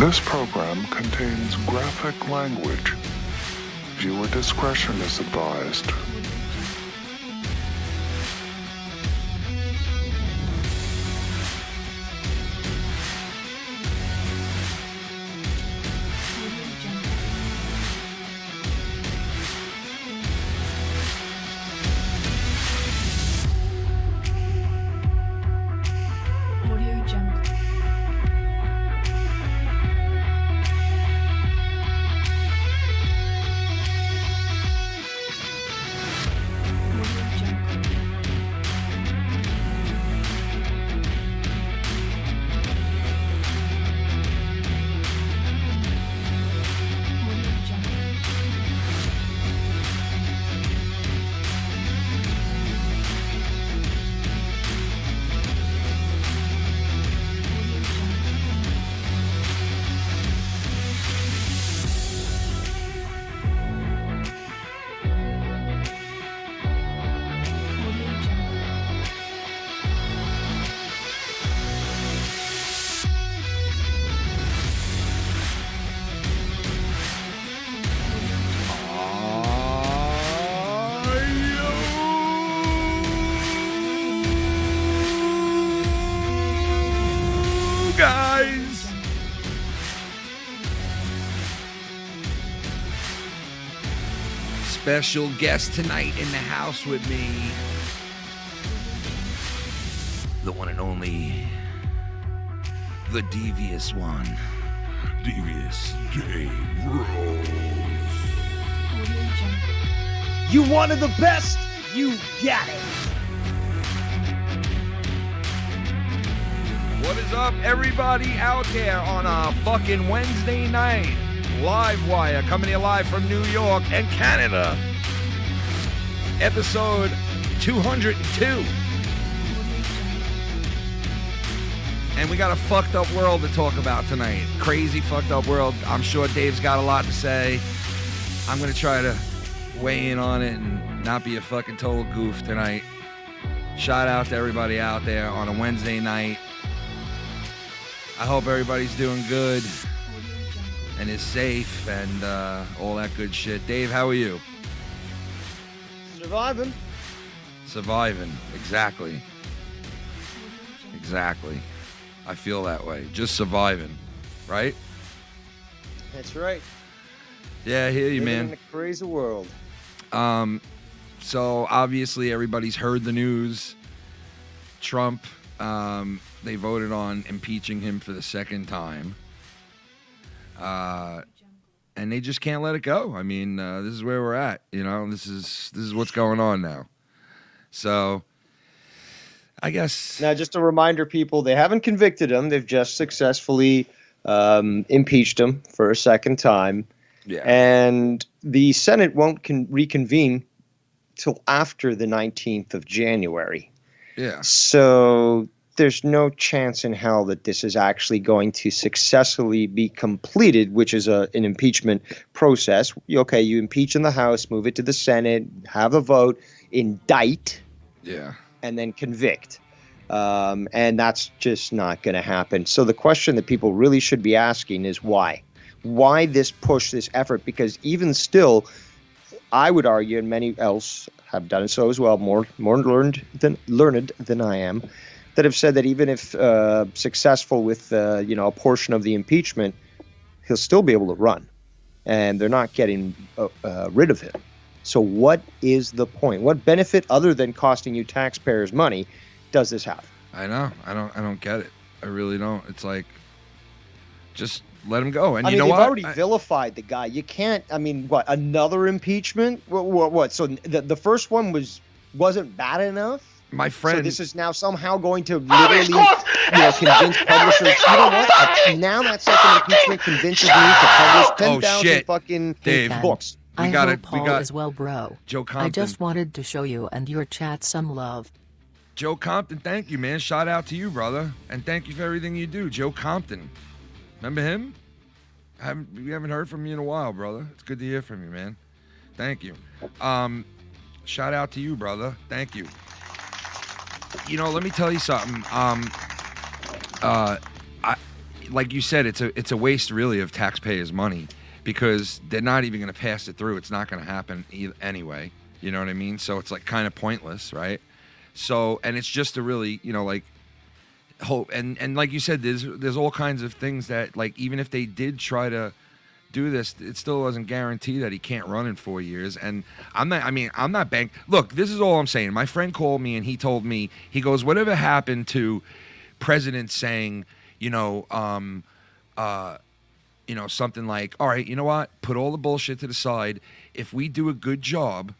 This program contains graphic language. Viewer discretion is advised. Special guest tonight in the house with me, the one and only, the devious one, Devious Dave Rose. You wanted the best, you got it. What is up, everybody out there on a fucking Wednesday night? LiveWire coming to you live from New York and Canada. Episode 202. And we got a fucked up world to talk about tonight. Crazy fucked up world. I'm sure Dave's got a lot to say. I'm going to try to weigh in on it and not be a fucking total goof tonight. Shout out to everybody out there on a Wednesday night. I hope everybody's doing good and is safe and all that good shit. Dave, how are you? Surviving. Surviving, exactly. Exactly. I feel that way. Just surviving, right? That's right. Yeah, I hear you, Living man. in a crazy world. So obviously everybody's heard the news. Trump, they voted on impeaching him for the second time. And they just can't let it go. I mean, this is where we're at. You know, this is what's going on now. So, I guess Now, just a reminder, people, they haven't convicted him. They've just successfully impeached him for a second time. Yeah. And the Senate won't reconvene till after the 19th of January. Yeah. So there's no chance in hell that this is actually going to successfully be completed, which is an impeachment process. Okay, you impeach in the House, move it to the Senate, have a vote, indict, Yeah. and then convict. And that's just not going to happen. So the question that people really should be asking is why? Why this push, this effort? Because even still, I would argue, and many else have done so as well, more learned than I am, that have said that even if successful with a portion of the impeachment, he'll still be able to run, and they're not getting rid of him. So what is the point? What benefit other than costing you taxpayers money does this have? I know. I don't get it. I really don't. It's like, just let him go. And you know they've what? already vilified the guy. You can't. I mean, what, another impeachment? What? So the first one wasn't bad enough. My friend. So this is now somehow going to literally, convince publishers. You know what? Now that second impeachment convinces me to publish 10,000 fucking Dave, books. I hope all is well, bro. Joe Compton. I just wanted to show you and your chat some love. Joe Compton, thank you, man. Shout out to you, brother. And thank you for everything you do. Joe Compton. Remember him? We haven't heard from you in a while, brother. It's good to hear from you, man. Thank you. Shout out to you, brother. Thank you. You know, let me tell you something. like you said, it's a waste really of taxpayers' money because they're not even going to pass it through. It's not going to happen anyway. You know what I mean? So it's like kind of pointless, right? So, and it's just to really, like hope. And like you said, there's all kinds of things that, like, even if they did try to do this, it still doesn't guarantee that he can't run in 4 years. And I'm not bank. Look, this is all I'm saying. My friend called me and he told me, he goes, whatever happened to presidents saying, something like, all right, you know what? Put all the bullshit to the side. If we do a good job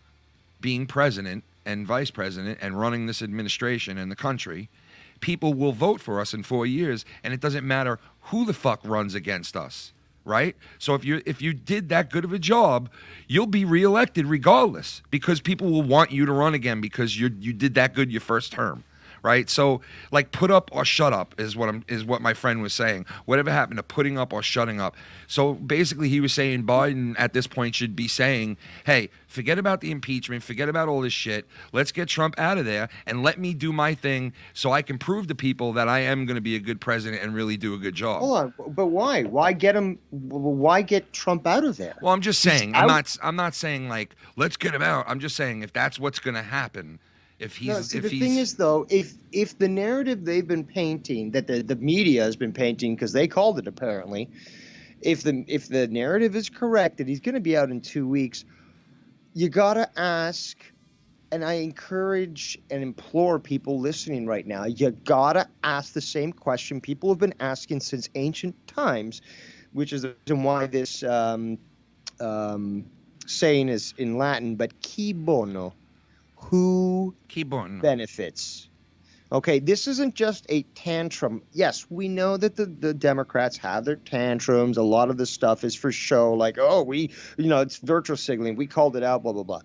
being president and vice president and running this administration and the country, people will vote for us in 4 years, and it doesn't matter who the fuck runs against us, right? So if you did that good of a job, you'll be reelected regardless, because people will want you to run again because you did that good your first term. Right, so like put up or shut up is what my friend was saying. Whatever happened to putting up or shutting up? So basically, he was saying Biden at this point should be saying, "Hey, forget about the impeachment, forget about all this shit. Let's get Trump out of there and let me do my thing, so I can prove to people that I am going to be a good president and really do a good job." Hold on, but why? Why get him? Why get Trump out of there? Well, I'm just saying. I'm not saying like let's get him out. I'm just saying if that's what's going to happen. The thing is, though, if the narrative they've been painting, that the media has been painting, because they called it apparently, if the narrative is correct that he's going to be out in 2 weeks, you gotta ask, and I encourage and implore people listening right now, you gotta ask the same question people have been asking since ancient times, which is the reason why this saying is in Latin, but qui bono? Who benefits? Okay, this isn't just a tantrum. Yes, we know that the Democrats have their tantrums. A lot of this stuff is for show, like, it's virtual signaling. We called it out, blah, blah, blah.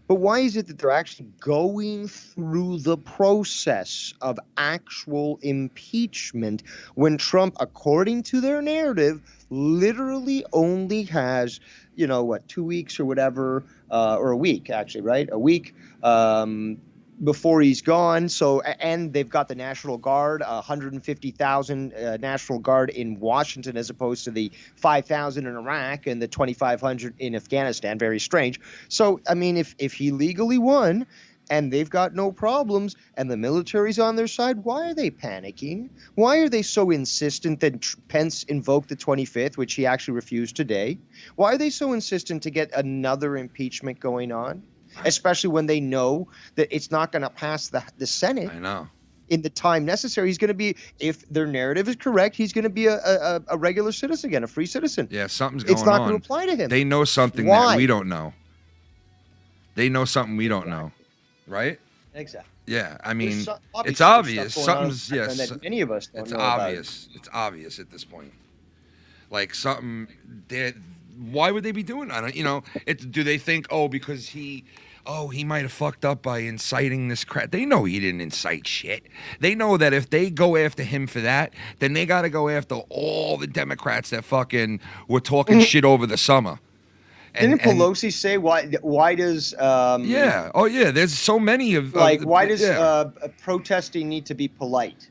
But why is it that they're actually going through the process of actual impeachment when Trump, according to their narrative, literally only has, 2 weeks or whatever, or a week, actually, right? A week before he's gone. So, and they've got the National Guard, 150,000 National Guard in Washington, as opposed to the 5,000 in Iraq and the 2,500 in Afghanistan. Very strange. So, I mean, if he legally won and they've got no problems and the military's on their side, why are they panicking? Why are they so insistent that Pence invoke the 25th, which he actually refused today? Why are they so insistent to get another impeachment going on? Especially when they know that it's not going to pass the Senate. I know. In the time necessary. He's going to be, if their narrative is correct, he's going to be a regular citizen again, a free citizen. Yeah, something's going on. It's not going to apply to him. They know something that we don't know. They know something we don't know, right? Exactly. Yeah, I mean, it's obvious. Something's, yes. That any of us don't it's know obvious. About. It's obvious at this point. Like something, why would they be doing that? Do they think, because he might have fucked up by inciting this crap? They know he didn't incite shit. They know that if they go after him for that, then they got to go after all the Democrats that fucking were talking shit over the summer. Didn't Pelosi say why does yeah. Oh yeah, there's so many of why does protesting need to be polite?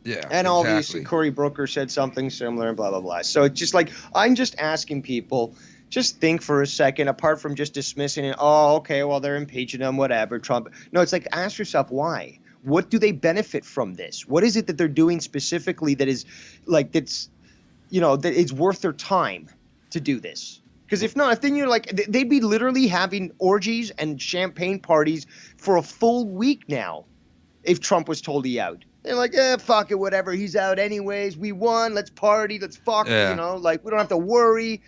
Yeah. And obviously Cory Booker said something similar and blah blah blah. So it's just like, I'm just asking people, just think for a second, apart from just dismissing it. Oh, okay, well, they're impeaching him, whatever, Trump. No, it's like, ask yourself why. What do they benefit from this? What is it that they're doing specifically that is like, that it's worth their time to do this? Because if not, then you're like, they'd be literally having orgies and champagne parties for a full week now if Trump was totally out. They're like, fuck it, whatever. He's out anyways. We won. Let's party. Let's fuck. Yeah. Like, we don't have to worry.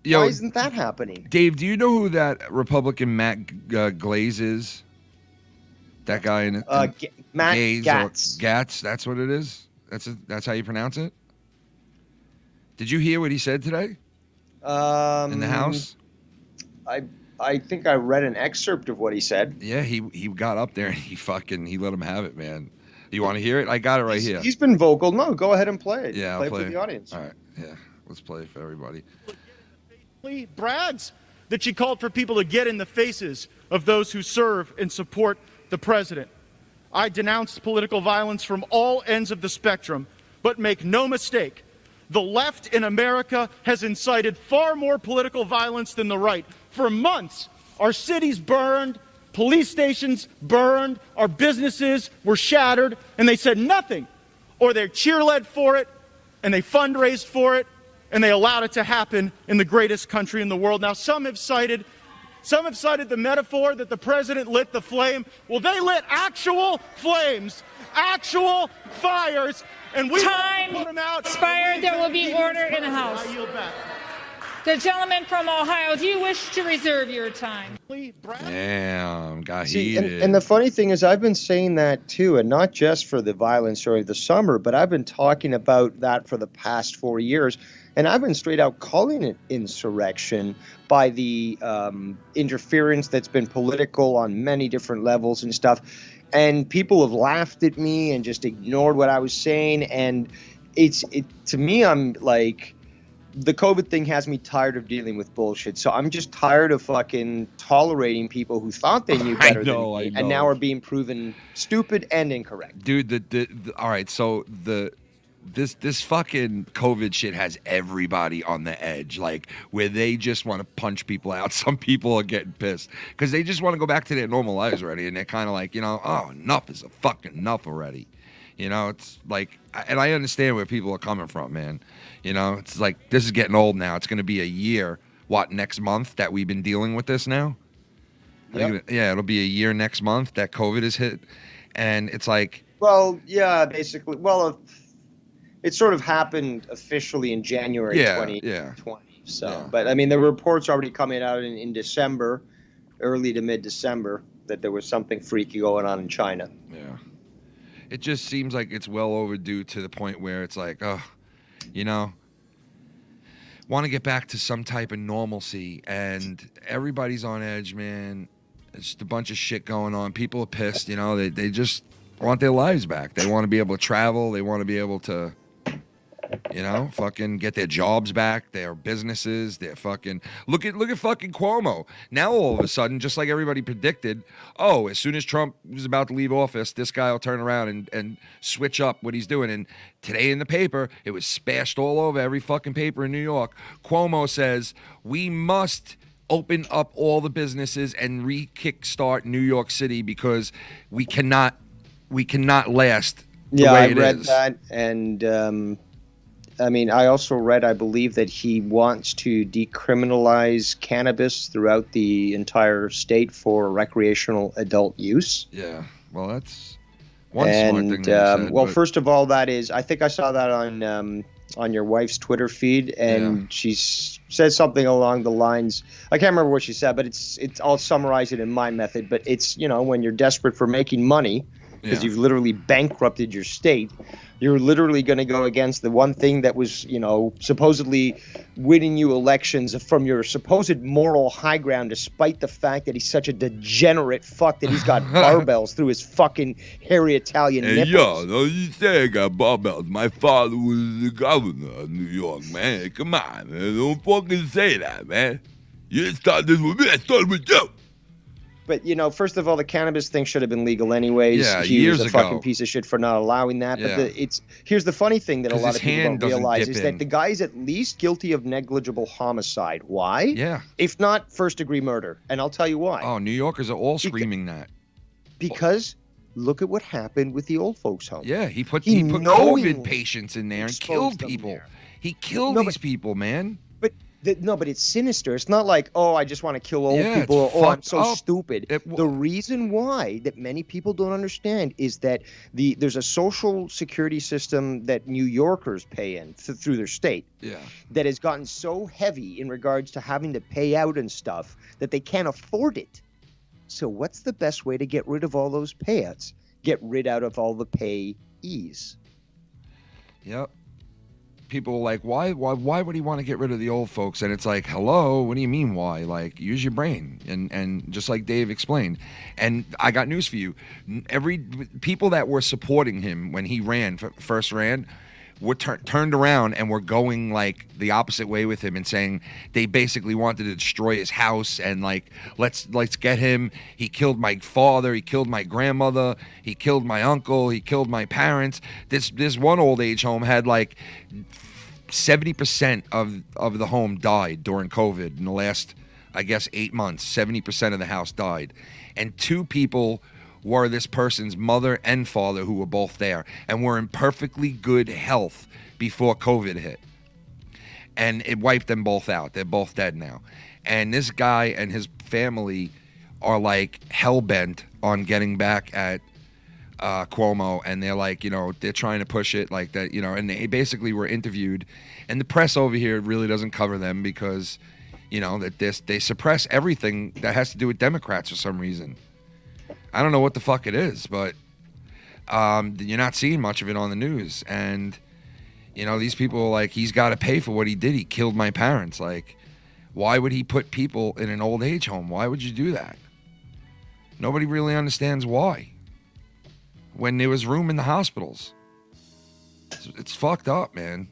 Yo, why isn't that happening? Dave, do you know who that Republican Matt Glaze is? That guy in Matt Gaze Gaetz. Gaetz, that's what it is? That's how you pronounce it? Did you hear what he said today? In the House? I think I read an excerpt of what he said. Yeah, he got up there and he let him have it, man. You want to hear it? I got it right here. He's been vocal. No, go ahead and play it. Yeah, play I'll play it for the audience. All right, yeah. Let's play it for everybody. Brags that she called for people to get in the faces of those who serve and support the president. I denounce political violence from all ends of the spectrum, but make no mistake, The left in America has incited far more political violence than the right. For months, our cities burned, police stations burned, our businesses were shattered, and they said nothing. Or they cheerled for it, and they fundraised for it, and they allowed it to happen in the greatest country in the world. Now, some have cited the metaphor that the president lit the flame. Well, they lit actual flames, actual fires, and we Time put them out. expired. There will be order in the House. I yield back. The gentleman from Ohio, do you wish to reserve your time? Damn, got See, heated. and the funny thing is, I've been saying that too, and not just for the violence or the summer, but I've been talking about that for the past 4 years, and I've been straight out calling it insurrection by the interference that's been political on many different levels and stuff, and people have laughed at me and just ignored what I was saying, and to me, I'm like, the COVID thing has me tired of dealing with bullshit. So I'm just tired of fucking tolerating people who thought they knew better than me and now are being proven stupid and incorrect. Dude, all right, so this fucking COVID shit has everybody on the edge, like where they just want to punch people out. Some people are getting pissed because they just want to go back to their normal lives already, and they're kind of like, oh, enough is a fucking enough already. It's like, and I understand where people are coming from, man. It's like, this is getting old now. It's going to be a year, next month that we've been dealing with this now? Yep. Yeah, it'll be a year next month that COVID is hit. And it's like... Well, yeah, basically. Well, it sort of happened officially in January 2020. So, yeah. But, I mean, the reports already coming out in December, early to mid-December, that there was something freaky going on in China. Yeah. It just seems like it's well overdue to the point where it's like, want to get back to some type of normalcy, and everybody's on edge, man. It's just a bunch of shit going on. People are pissed, they just want their lives back. They want to be able to travel. They want to be able to, fucking get their jobs back, their businesses, their fucking... Look at fucking Cuomo. Now all of a sudden, just like everybody predicted, as soon as Trump was about to leave office, this guy will turn around and switch up what he's doing. And today in the paper, it was spashed all over every fucking paper in New York. Cuomo says, we must open up all the businesses and re-kickstart New York City because we cannot last the way it is. Yeah, I read that, and... I also read, I believe, that he wants to decriminalize cannabis throughout the entire state for recreational adult use. Yeah, well, that's one smart thing that he said, well, first of all, that is, I think I saw that on your wife's Twitter feed, and she said something along the lines, I can't remember what she said, but I'll summarize it in my method, but it's, when you're desperate for making money, because you've literally bankrupted your state, you're literally going to go against the one thing that was, supposedly winning you elections from your supposed moral high ground, despite the fact that he's such a degenerate fuck that he's got barbells through his fucking hairy Italian nipples. Yo, don't you say I got barbells. My father was the governor of New York, man. Come on, man. Don't fucking say that, man. You didn't start this with me. I started with you. But, first of all, the cannabis thing should have been legal anyways. Yeah, he years was a ago. Fucking piece of shit for not allowing that. Yeah. But here's the funny thing that a lot of people don't realize is in. that the guy's at least guilty of negligible homicide. Why? Yeah. If not first-degree murder. And I'll tell you why. Oh, New Yorkers are all screaming that. Because look at what happened with the old folks' home. Yeah, he put COVID patients in there and killed people. He killed these people, man. But it's sinister. It's not like, I just want to kill old people. I'm so stupid. The reason why that many people don't understand is that there's a social security system that New Yorkers pay in through their state that has gotten so heavy in regards to having to pay out and stuff that they can't afford it. So what's the best way to get rid of all those payouts? Get rid out of all the payees. Yep. People are like, why would he want to get rid of the old folks? And it's like, hello, what do you mean why? Like, use your brain. And just like Dave explained. And I got news for you. People that were supporting him when he first ran, were turned around and were going like the opposite way with him and saying they basically wanted to destroy his house and like, let's get him. He killed my father. He killed my grandmother. He killed my uncle. He killed my parents. This one old age home had like 70% of the home died during COVID in the last, I guess, 8 months. 70% of the house died. And 2 people were this person's mother and father who were both there and were in perfectly good health before COVID hit. And it wiped them both out. They're both dead now. And this guy and his family are like hell-bent on getting back at Cuomo, and they're like, they're trying to push it like that, and they basically were interviewed, and the press over here really doesn't cover them because, that they suppress everything that has to do with Democrats for some reason. I don't know what the fuck it is, but you're not seeing much of it on the news, and, these people are like, he's got to pay for what he did. He killed my parents. Like, why would he put people in an old age home? Why would you do that? Nobody really understands why. When there was room in the hospitals. It's fucked up, man.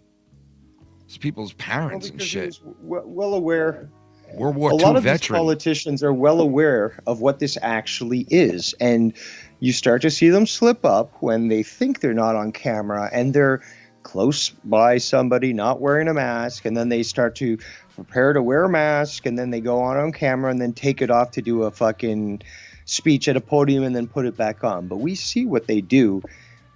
It's people's parents and shit. Well aware. World War II veteran. A lot of these politicians are well aware of what this actually is. And you start to see them slip up when they think they're not on camera and they're close by somebody not wearing a mask. And then they start to prepare to wear a mask. And then they go on camera and then take it off to do a fucking speech at a podium and then put it back on. But we see what they do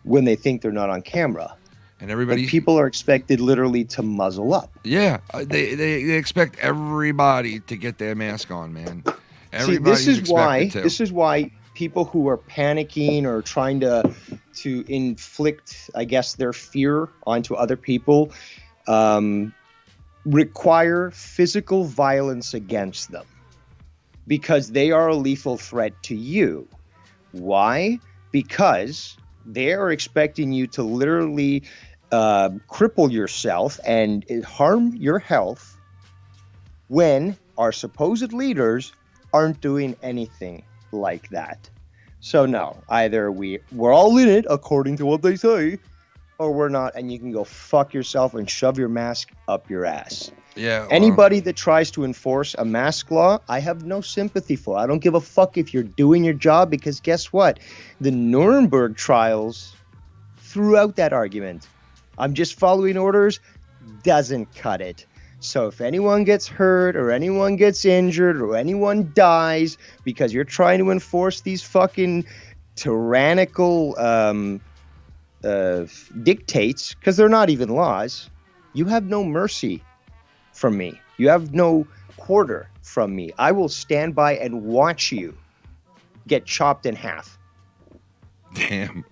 when they think they're not on camera. And people are expected literally to muzzle up. Yeah, they expect everybody to get their mask on, man. This is why people who are panicking or trying to inflict, I guess, their fear onto other people require physical violence against them. Because they are a lethal threat to you. Why? Because they are expecting you to literally cripple yourself and harm your health when our supposed leaders aren't doing anything like that. So no, either we're all in it according to what they say, or we're not, and you can go fuck yourself and shove your mask up your ass. Yeah. Anybody that tries to enforce a mask law, I have no sympathy for. I don't give a fuck if you're doing your job, because guess what? The Nuremberg trials threw out that argument. I'm just following orders doesn't cut it. So if anyone gets hurt or anyone gets injured or anyone dies because you're trying to enforce these fucking tyrannical dictates, because they're not even laws, you have no mercy from me. You have no quarter from me. I will stand by and watch you get chopped in half. Damn.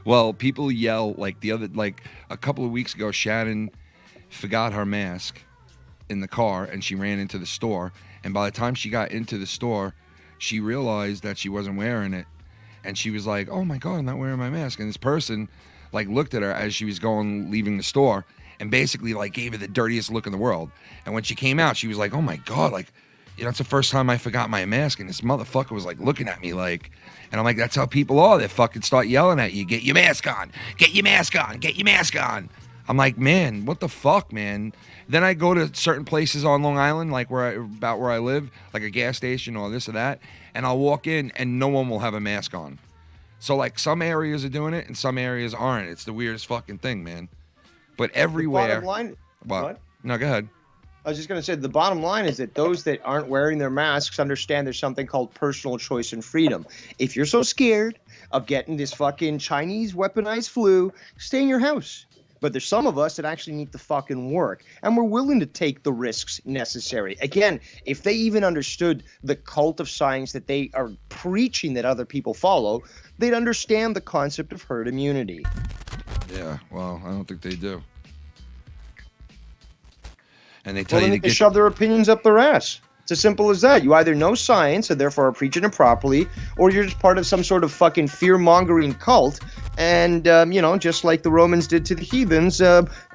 Well, people yell like a couple of weeks ago, Channin forgot her mask in the car and she ran into the store. And by the time she got into the store, she realized that she wasn't wearing it. And she was like, oh my God, I'm not wearing my mask. And this person looked at her as she was leaving the store and basically gave her the dirtiest look in the world. And when she came out, she was like, oh my God, it's the first time I forgot my mask. And this motherfucker was looking at me and I'm like, that's how people are. They fucking start yelling at you, get your mask on, get your mask on, get your mask on. I'm like, man, what the fuck, man? Then I go to certain places on Long Island, where I live, like a gas station or this or that, and I'll walk in and no one will have a mask on. So some areas are doing it and some areas aren't. It's the weirdest fucking thing, man. But everywhere. The bottom line, what? No, go ahead. I was just going to say, the bottom line is that those that aren't wearing their masks understand there's something called personal choice and freedom. If you're so scared of getting this fucking Chinese weaponized flu, stay in your house. But there's some of us that actually need to fucking work, and we're willing to take the risks necessary. Again, if they even understood the cult of science that they are preaching that other people follow, they'd understand the concept of herd immunity. Yeah, well, I don't think they do. And they tell you to shove their opinions up their ass. It's as simple as that. You either know science and therefore are preaching it properly, or you're just part of some sort of fucking fear-mongering cult. And, just like the Romans did to the heathens,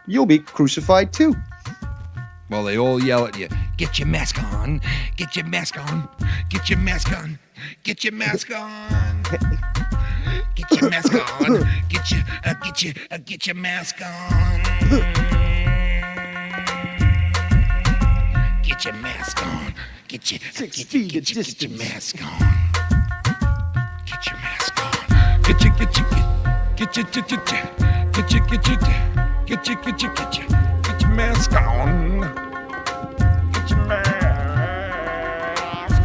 you'll be crucified too. Well, they all yell at you, get your mask on, get your mask on, get your mask on, get your mask on. Get your mask on, get your mask on. Get your mask on. Get your mask on. Get your mask on. Get your mask on. Get your mask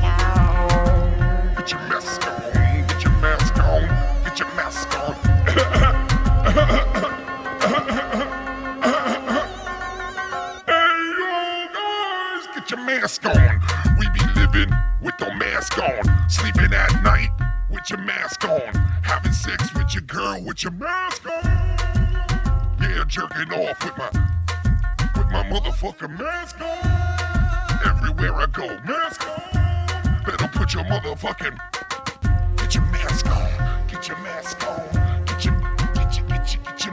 on. Get your mask on. Get your mask on. Get your mask on. Hey, yo, guys, get your mask on. We be living with the mask on. Sleeping at night with your mask on. Having sex with your girl with your mask on. Yeah, jerking off with my motherfucking mask on. Everywhere I go, mask on. Better put your motherfucking, get your mask on. Get your mask on. Get your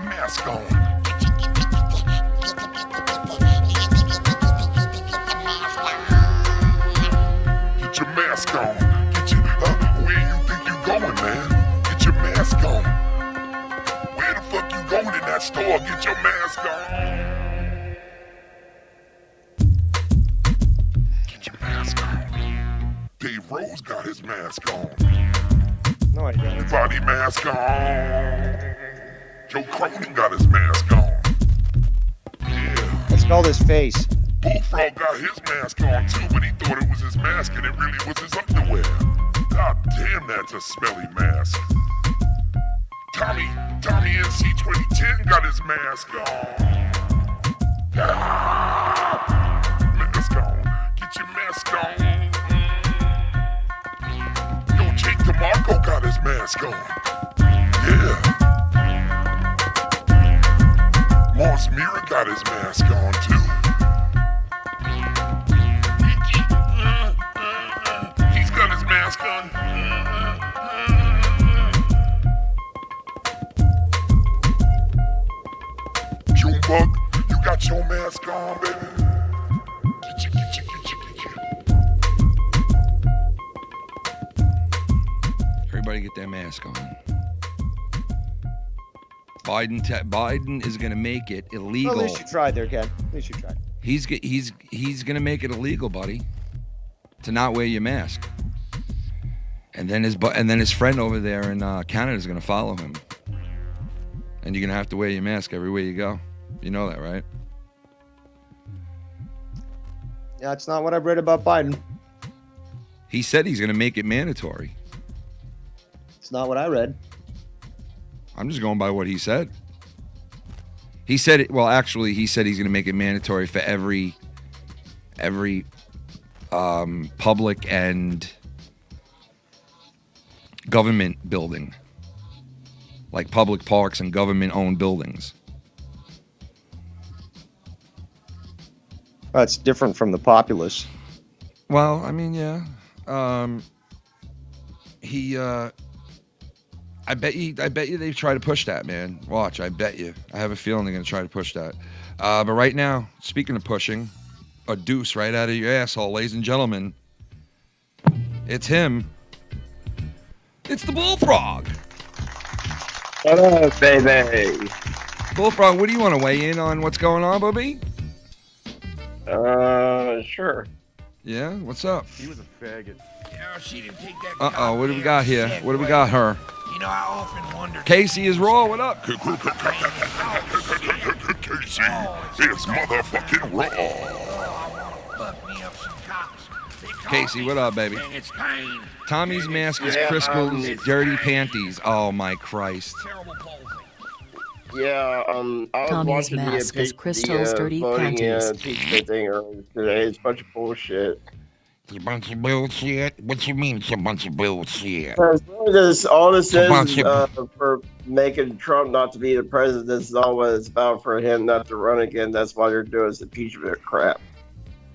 mask on. Get your mask on. Get your, where you think you going, man? Get your mask on. Where the fuck you going in that store? Get your mask on. Get your mask on. Dave Rose got his mask on. No, I don't. Everybody mask on. Joe Cronin got his mask on. Yeah. I smell his face. Bullfrog got his mask on too, but he thought it was his mask and it really was his underwear. God damn, that's a smelly mask. Tommy NC 2010 got his mask on. Mask on. Get your mask on. Yo, Jake DeMarco got his mask on. Yeah. Morris Mira got his mask on too. He's got his mask on. Junebug, you got your mask on, baby. Get you. Everybody get their mask on. Biden is going to make it illegal. Well, at least you tried there, Ken. At least you tried. He's going to make it illegal, buddy, to not wear your mask. And then his friend over there in Canada is going to follow him. And you're going to have to wear your mask everywhere you go. You know that, right? Yeah, it's not what I've read about Biden. He said he's going to make it mandatory. It's not what I read. I'm just going by what he said. He said it. Well, actually, he said he's going to make it mandatory for every public and government building, like public parks and government-owned buildings. That's different from the populace. Well, I mean, yeah. I bet you they try to push that, man. Watch, I bet you. I have a feeling they're gonna try to push that. But right now, speaking of pushing, a deuce right out of your asshole, ladies and gentlemen. It's him. It's the Bullfrog. What up, baby? Bullfrog, what do you want to weigh in on what's going on, Bubby? Sure. Yeah, what's up? He was a faggot. Yeah, she didn't take that. Uh-oh, what do we got here? What do we got her? You know, I often wonder. Casey is raw, what up? Casey is motherfucking raw. Fuck me up some cops. Casey, what up, baby? And it's pain. Tommy's mask is Crisco's dirty panties. Oh, my Christ. Terrible palsy. Yeah, I was Tommy's watching mask is Crystal's dirty voting panties. impeachment thing earlier today. It's a bunch of bullshit. It's a bunch of bullshit? What you mean it's a bunch of bullshit? All this a bunch is for making Trump not to be the president. This is all what it's about for him not to run again. That's why they're doing this impeachment crap.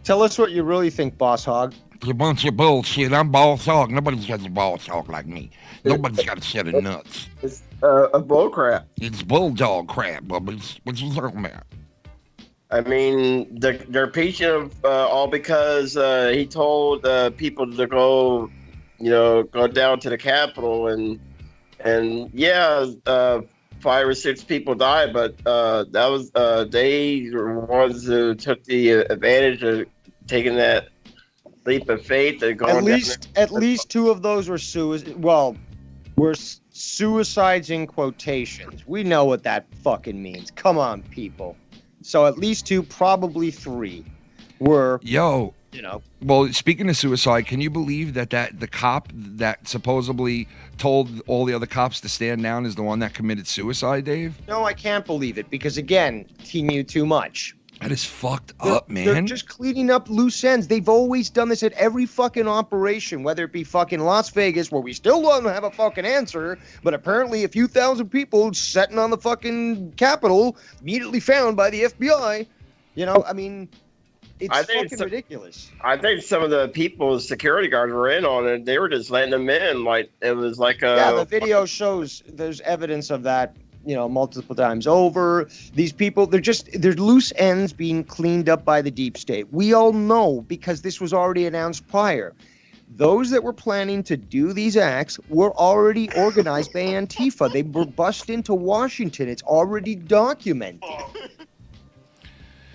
Tell us what you really think, Boss Hog. It's a bunch of bullshit. I'm boss hog. Nobody's got a boss hog like me. Nobody's got a set of nuts. It's a bull crap. It's bulldog crap, Bubba. What you talking about? I mean, they're impeaching him all because he told people to go down to the Capitol and 5 or 6 people died, but that was they were ones who took the advantage of taking that leap of faith and going. At least 2 of those were suicides in quotations. We know what that fucking means. Come on, people. So at least 2, probably 3 were, Yo, you know. well, speaking of suicide, can you believe that the cop that supposedly told all the other cops to stand down is the one that committed suicide, Dave? No, I can't believe it because, again, he knew too much. That is fucked up, man. They're just cleaning up loose ends. They've always done this at every fucking operation, whether it be fucking Las Vegas, where we still don't have a fucking answer, but apparently a few thousand people sitting on the fucking Capitol, immediately found by the FBI. You know, I mean, it's fucking ridiculous. I think some of the people, security guards, were in on it. They were just letting them in. Like, it was like a... Yeah, the video shows there's evidence of that, you know, multiple times over. These people, there's loose ends being cleaned up by the deep state. We all know because this was already announced prior. Those that were planning to do these acts were already organized by Antifa. They were bussed into Washington. It's already documented.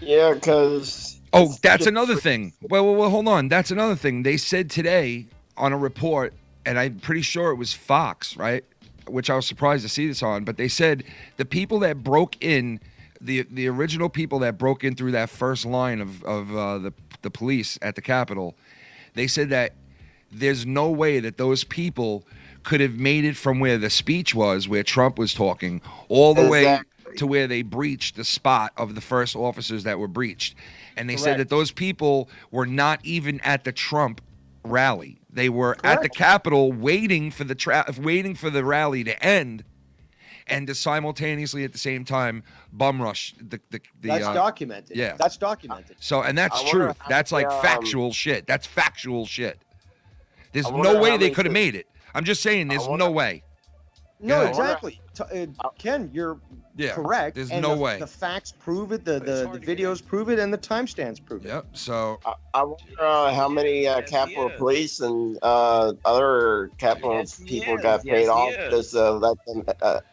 Yeah, because... Oh, that's another thing. Well, hold on. That's another thing. They said today on a report, and I'm pretty sure it was Fox, right? Which I was surprised to see this on, but they said the people that broke in, the original people that broke in through that first line of the police at the Capitol, they said that there's no way that those people could have made it from where the speech was, where Trump was talking, all the way to where they breached the spot of the first officers that were breached. And they said that those people were not even at the Trump rally. They were at the Capitol waiting for the rally to end, and to simultaneously at the same time bum rush the That's documented. Yeah, that's documented. So, and that's true. That's like factual shit. That's factual shit. There's no way they could have made it. I'm just saying, there's no way. No, exactly. Ken, you're correct. There's and no way. The facts prove it, the videos prove it, and the timestamps prove it. Yep. So I wonder how many Capitol Police and other Capitol people got paid off just to let them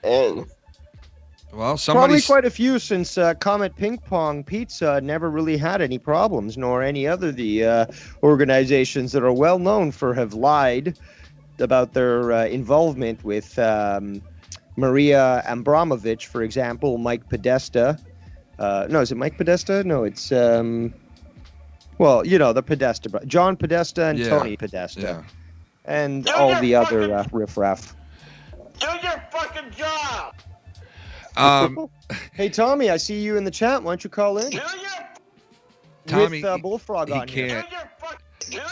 in. Well, probably quite a few, since Comet Ping Pong Pizza never really had any problems, nor any other organizations that are well known for have lied about their involvement with Maria Abramovich, for example, Mike Podesta. No, is it Mike Podesta? No, it's, well, you know, the Podesta, John Podesta and Tony Podesta. Yeah. And all the other riffraff. Do your fucking job! Hey, Tommy, I see you in the chat. Why don't you call in? Tommy, with Bullfrog on can't. Here.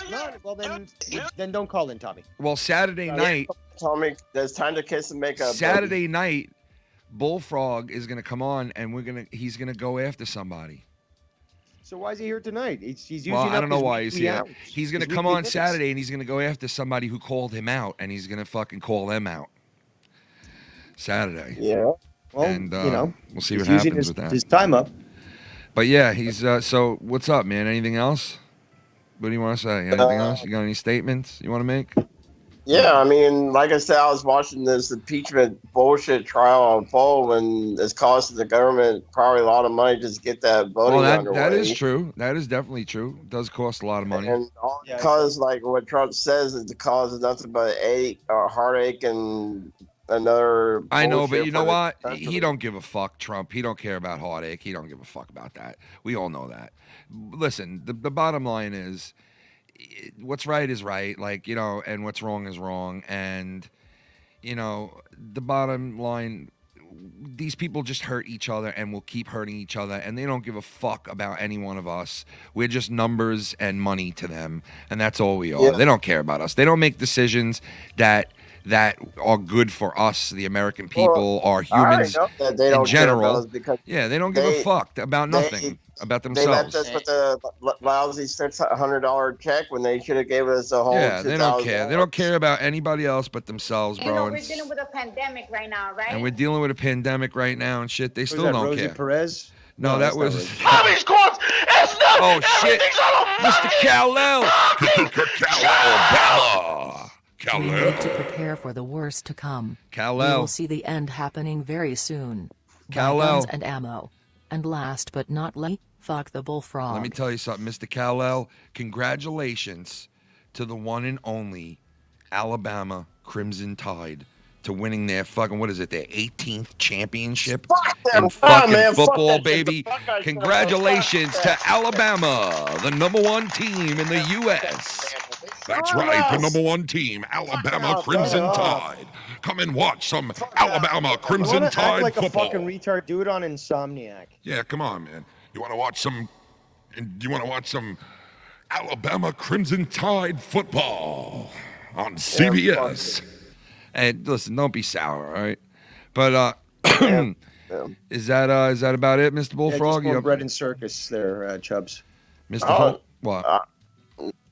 No, well, then don't call in, Tommy. Well, Saturday night. Tommy, there's time to kiss and make up. Saturday night, Bullfrog is going to come on, and he's going to go after somebody. So why is he here tonight? He's using well, I don't know why he's here. Hours. He's going to come on Saturday, and he's going to go after somebody who called him out, and he's going to fucking call them out. Saturday. Yeah. Well, and, you know, we'll see what happens with that. His time up. But yeah, he's so. What's up, man? Anything else? What do you want to say? Anything else? You got any statements you want to make? Yeah, I mean, like I said, I was watching this impeachment bullshit trial unfold, and it's costing the government probably a lot of money just to get that voting underway. That is true. That is definitely true. It does cost a lot of money. And all because, like what Trump says, is the cause is nothing but heartache and another. I know, but you know what? He don't give a fuck, Trump. He don't care about heartache. He don't give a fuck about that. We all know that. Listen, the bottom line is, what's right is right, like, you know, and what's wrong is wrong. And, you know, the bottom line, these people just hurt each other and will keep hurting each other, and they don't give a fuck about any one of us. We're just numbers and money to them, and that's all we are. Yeah. They don't care about us. They don't make decisions that are good for us, the American people, or humans in general. Yeah, they don't give a fuck about nothing, about themselves. They left us with a lousy $600 check when they should have gave us a whole. Yeah, they don't care. They don't care about anybody else but themselves, bro. You know, we're dealing with a pandemic right now, right? And we're dealing with a pandemic right now and shit. They still don't care. Perez? No, that was. Tommy's corpse is not. Oh shit, Mr. Kal-El. We need to prepare for the worst to come. Kal-El. We will see the end happening very soon. Kal-El. Guns and ammo. And last but not least, fuck the bullfrog. Let me tell you something, Mr. Kal-El. Congratulations to the one and only Alabama Crimson Tide to winning their fucking, what is it, their 18th championship them. in fucking man, fuck football, that shit. baby. The Buckeyes Congratulations fuck to that. Alabama, the #1 team in the U.S. That's right, the #1 team, Alabama Crimson Tide. Come and watch some Alabama You Crimson want to act Tide like football. a fucking retard? Do it on Insomniac. Yeah, come on, man. You want to watch some? Alabama Crimson Tide football on CBS? And listen, don't be sour, all right? But Yeah. is that about it, Mr. Yeah, Bullfrog? just more bread and circus there, Chubbs. Mr. Oh, Hunt? What?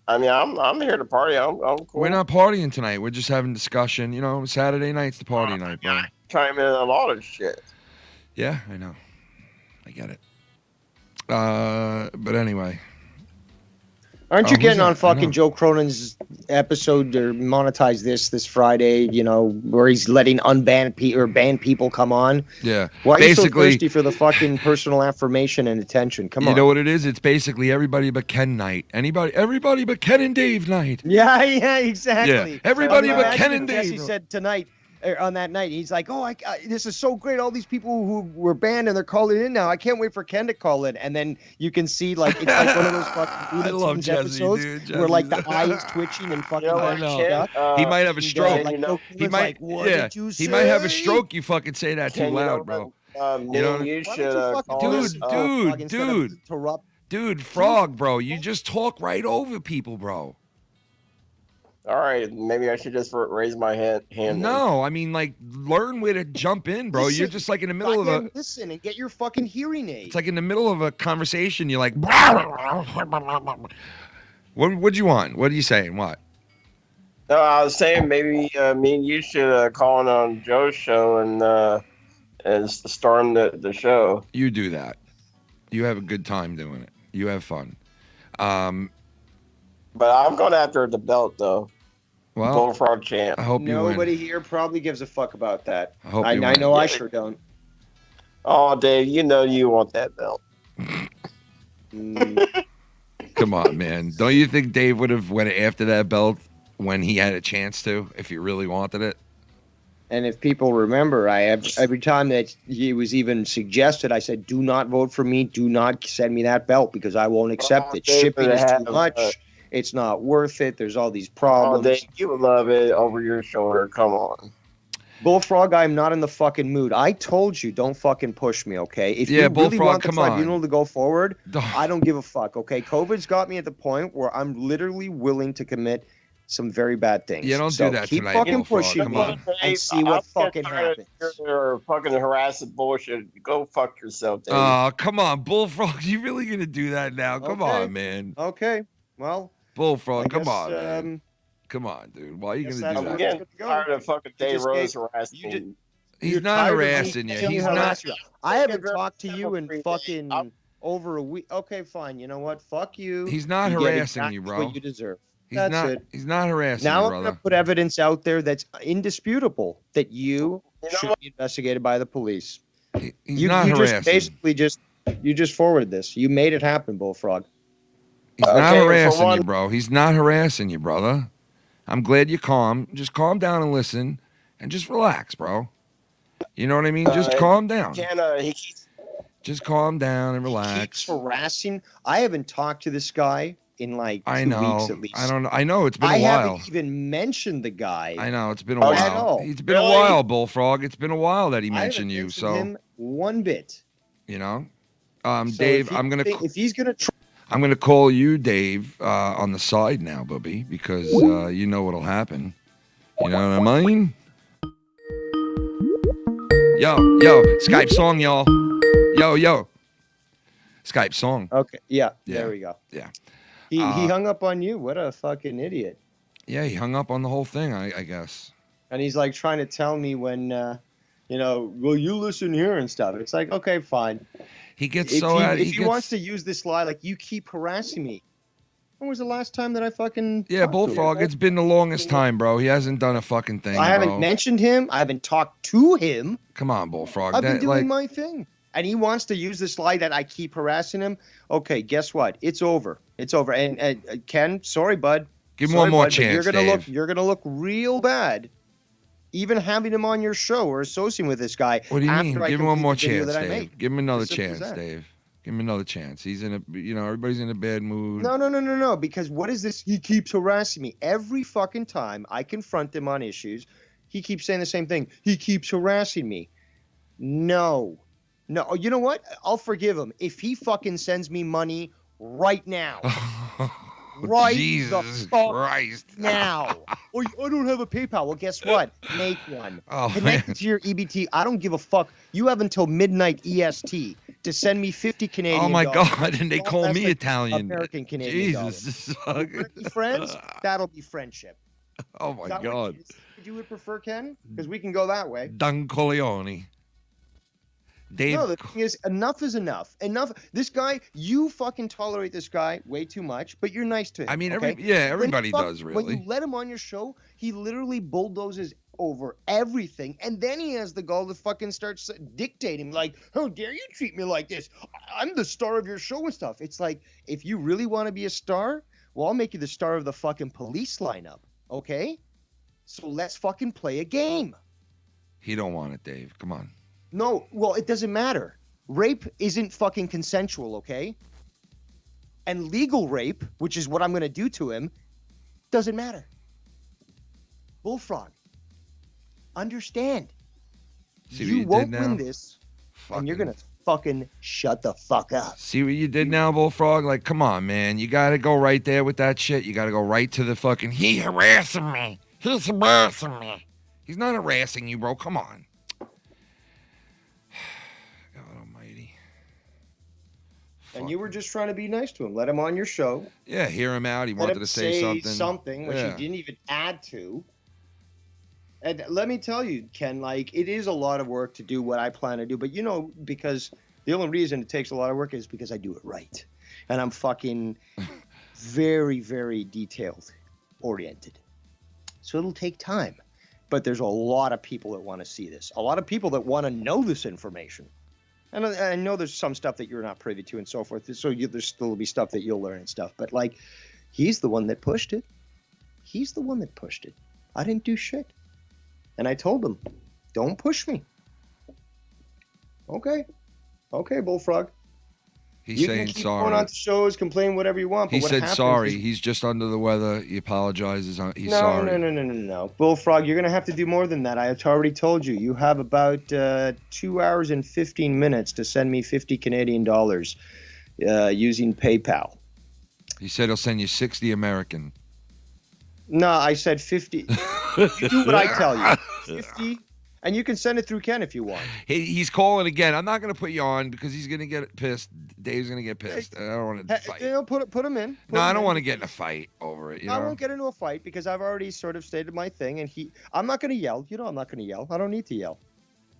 I mean, I'm here to party. I'm cool. We're not partying tonight. We're just having discussion. You know, Saturday night's the party night, bro. Chime in a lot of shit. Yeah, I know. I get it. But anyway. Aren't you who's getting that? on I know. fucking Joe Cronin's episode or monetize this Friday? You know, where he's letting unbanned or banned people come on. Yeah. Why are you so Basically, thirsty for the fucking personal affirmation and attention? Come you on. know what it is? It's basically everybody but Ken night. Everybody but Ken and Dave night. Yeah, exactly. Yeah, everybody but Imagine Ken if and Jesse Dave. said tonight, on that night, he's like, "Oh, this is so great! All these people who were banned and they're calling in now. I can't wait for Ken to call in." And then you can see like it's like one of those fucking I Looney love Tunes Jesse, episodes dude. where like the Jesse's- eyes twitching and fucking. You know I what, know. Ken? He might have a and, stroke. like, You know, Cool He is might, like, what yeah. did you He might have a say? stroke. You fucking say that too Ken, you know loud, bro. what, me You know- and you Why should don't you fucking call do Dude, this, this, Frog, instead of dude. interrupt? Dude, Frog, bro, you just talk right over people, bro. all right, maybe I should just raise my hand. No, I mean, like, learn where to jump in, bro. You're Listen, just like in the middle of Goddamn, a. listen and get your fucking hearing aid. It's like in the middle of a conversation. You're like, what'd you want? What are you saying? What? No, I was saying maybe me and you should call in on Joe's show and storm the show. You do that. You have a good time doing it. You have fun. But I'm going after the belt though. Well, Bullfrog champ. I hope you win. Nobody here probably gives a fuck about that. I hope I you win. know I Yeah. sure don't. Oh, Dave, you know you want that belt. Mm, Come on, man. Don't you think Dave would have went after that belt when he had a chance to, if he really wanted it? and if people remember, every time that he was even suggested, I said, "Do not vote for me. Do not send me that belt because I won't accept it. Dave Shipping would is too have, much. It's not worth it. There's all these Oh, problems." Dave, you would love it over your shoulder. Come on. Bullfrog, I'm not in the fucking mood. I told you, don't fucking push me, okay? If Yeah, you really Bullfrog, want the come on. tribunal to go forward, I don't give a fuck, okay? COVID's got me at the point where I'm literally willing to commit some very bad things. Yeah, don't do So that keep tonight, fucking Bullfrog. pushing Come me on. and see what fucking happens. You're fucking harassing bullshit. Go fuck yourself, Dave. Oh, come on, Bullfrog. You really gonna do that now? Come Okay. on, man. Okay, well, Bullfrog, I come guess, on, man. Come on, dude. Why are you guess gonna do that's I'm that? what- getting tired of fucking Dave just Rose gave- harassing you just- me. He's You're not tired of me harassing you. telling He's how not. harass you. I haven't Dave talked to you in Rose- fucking I'm- over a week. Okay, fine. You know what? Fuck you. He's not You get harassing exactly you, bro. What you deserve. He's That's not. it. He's not harassing Now you, I'm going brother. to put evidence out there that's indisputable that you You know should what? be investigated by the police. He's you not you harassing. just basically just forwarded this. You made it happen, Bullfrog. He's not Okay, for harassing you, one- bro. He's not harassing you, brother. I'm glad you're calm. Just calm down and listen, and just relax, bro. You know what I mean? Just calm down. He keeps Just calm down and Keeps relax. harassing. I haven't talked to this guy in like 2 I know. weeks at least. I don't know. I know it's been I a while. haven't even mentioned the guy. I know it's been a Oh, at while. all. It's been a Really? while, Bullfrog. It's been a while that he I haven't mentioned you. So him one bit. you know, So Dave, if he I'm gonna if he's gonna try. I'm gonna call you, Dave, on the side now, Bubby, because you know what'll happen. You know what I mean? Yo, Skype song, y'all. Yo, Skype song. Okay, yeah, Yeah. there we go. Yeah. He hung up on you. What a fucking idiot. Yeah, he hung up on the whole thing, I guess. And he's like trying to tell me when, well, you listen here and stuff. It's like, okay, fine. He gets If so he, out. if he wants to use this lie, like you keep harassing me. When was the last time that I fucking? Yeah, talked to him? Bullfrog. It's been the longest time, bro. He hasn't done a fucking thing. I haven't bro. mentioned him. I haven't talked to him. Come on, Bullfrog. I've been That, doing like, my thing. And he wants to use this lie that I keep harassing him. Okay, guess what? It's over. It's over. And Ken, sorry, bud. give him Sorry, one more bud, but chance, You're gonna Dave. look. You're gonna look real bad. even having him on your show or associating with this guy. What do you mean? after I Give him one complete more the video chance, that I Dave. made. Give him another As simple as chance, that. Dave. Give him another chance. He's in a, everybody's in a bad mood. No. Because what is this? He keeps harassing me every fucking time I confront him on issues. He keeps saying the same thing. He keeps harassing me. No. You know what? I'll forgive him if he fucking sends me money right now. Right Jesus the fuck Christ. now. Or I don't have a PayPal. Well, guess what? Make one. Oh, Connect man. it to your EBT. I don't give a fuck. You have until midnight EST to send me 50 Canadian Oh my dollars. God! And they Well, call that's me like Italian. American Canadian Jesus. dollars. We're gonna be friends? That'll be friendship. Oh Is my that God. what you would prefer, Ken? Because we can go that way. Don Corleone. Dave. No, the thing is, enough is enough. Enough. This guy, you fucking tolerate this guy way too much, but you're nice to him. I mean, okay? everybody Then does, When really. you let him on your show, he literally bulldozes over everything, and then he has the gall to fucking start dictating, like, how dare you treat me like this? I'm the star of your show and stuff. It's like, if you really want to be a star, well, I'll make you the star of the fucking police lineup, okay? So let's fucking play a game. He don't want it, Dave. Come on. No, well, it doesn't matter. Rape isn't fucking consensual, okay? And legal rape, which is what I'm going to do to him, doesn't matter. Bullfrog, understand. See what You you won't did now? win this, and you're going to fucking shut the fuck up. See what you did now, Bullfrog? Like, come on, man. You got to go right there with that shit. You got to go right to the fucking, he harassing me. He's harassing me. He's not harassing you, bro. Come on. God almighty. And you were just trying to be nice to him. Let him on your show. Yeah, hear him out. He Let wanted him to say something which Yeah. he didn't even add to. And let me tell you, Ken, like, it is a lot of work to do what I plan to do. But, you know, because the only reason it takes a lot of work is because I do it right. And I'm fucking very, very detailed oriented. So it'll take time. But there's a lot of people that want to see this. A lot of people that want to know this information. And I know there's some stuff that you're not privy to and so forth. So there's still be stuff that you'll learn and stuff. But, like, he's the one that pushed it. He's the one that pushed it. I didn't do shit. And I told him, don't push me. Okay, Bullfrog. He's you saying can keep sorry. going on to shows, complain whatever you want. But He what said happens sorry. is- He's just under the weather. He apologizes. He's no, sorry. No. Bullfrog, you're going to have to do more than that. I had already told you. You have about 2 hours and 15 minutes to send me 50 Canadian dollars using PayPal. He said he'll send you 60 American. No, I said 50. You do what I tell you. 50, and you can send it through Ken if you want. He's calling again. I'm not going to put you on because he's going to get pissed. Dave's going to get pissed. I don't want to fight. You know, put him in. No, I don't want to get in a fight over it. You I know? won't get into a fight because I've already sort of stated my thing, and I'm not going to yell. You know, I'm not going to yell. I don't need to yell.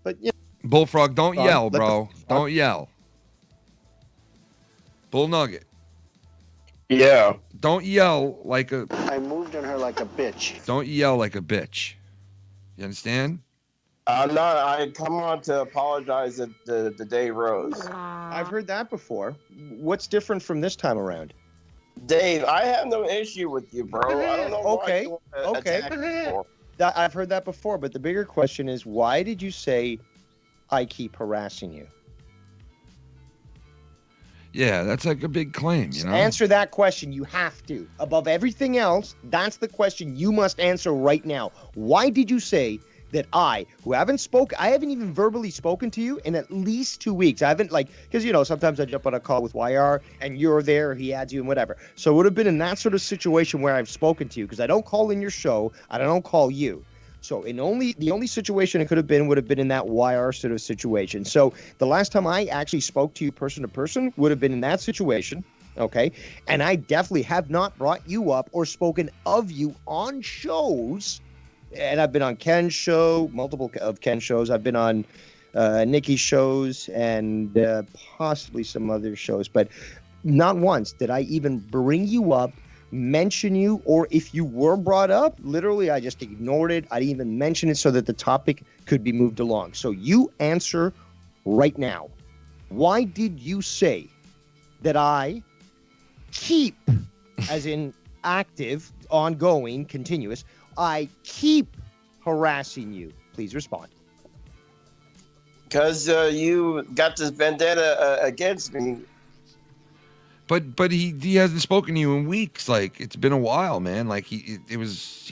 But yeah, Bullfrog, don't yell, let the- bro. Don't yell. Bull Nugget, Yeah. don't yell like a. I moved on her like a bitch. Don't yell like a bitch. You understand? I'm not. I come on to apologize that the day rose. I've heard that before. What's different from this time around? Dave, I have no issue with you, bro. I don't know Okay, why you wanna okay. attack me for. I've heard that before, but the bigger question is, why did you say I keep harassing you? Yeah, that's like a big claim, you know? Answer that question. You have to. Above everything else, that's the question you must answer right now. Why did you say that I haven't even verbally spoken to you in at least 2 weeks. I haven't, because, sometimes I jump on a call with YR and you're there, he adds you and whatever. So it would have been in that sort of situation where I've spoken to you, because I don't call in your show, and I don't call you. So the only situation it could have been would have been in that YR sort of situation. So the last time I actually spoke to you person to person would have been in that situation, okay? And I definitely have not brought you up or spoken of you on shows. And I've been on Ken's show, multiple of Ken's shows. I've been on Nikki's shows and possibly some other shows. But not once did I even bring you up, mention you, or if you were brought up, literally I just ignored it. I didn't even mention it so that the topic could be moved along. So you answer right now. Why did you say that I keep, as in active, ongoing, continuous, I keep harassing you? Please respond. Because you got this vendetta against me. But he hasn't spoken to you in weeks. Like, it's been a while, man. Like, he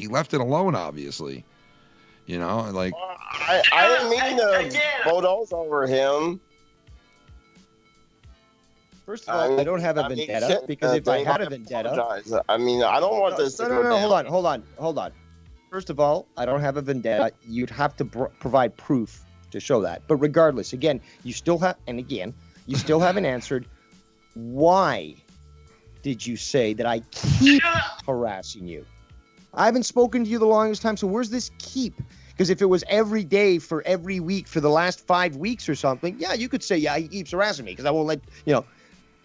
left it alone, obviously. You know, like. I didn't mean to bulldoze over him. First of all, I don't have a vendetta, because if I had a vendetta... I mean, I don't want this to go down. Hold on. First of all, I don't have a vendetta. You'd have to provide proof to show that. But regardless, again, you still haven't answered. Why did you say that I keep harassing you? I haven't spoken to you the longest time, so where's this keep? Because if it was every day for every week for the last 5 weeks or something, yeah, you could say, yeah, he keeps harassing me because I won't let, you know.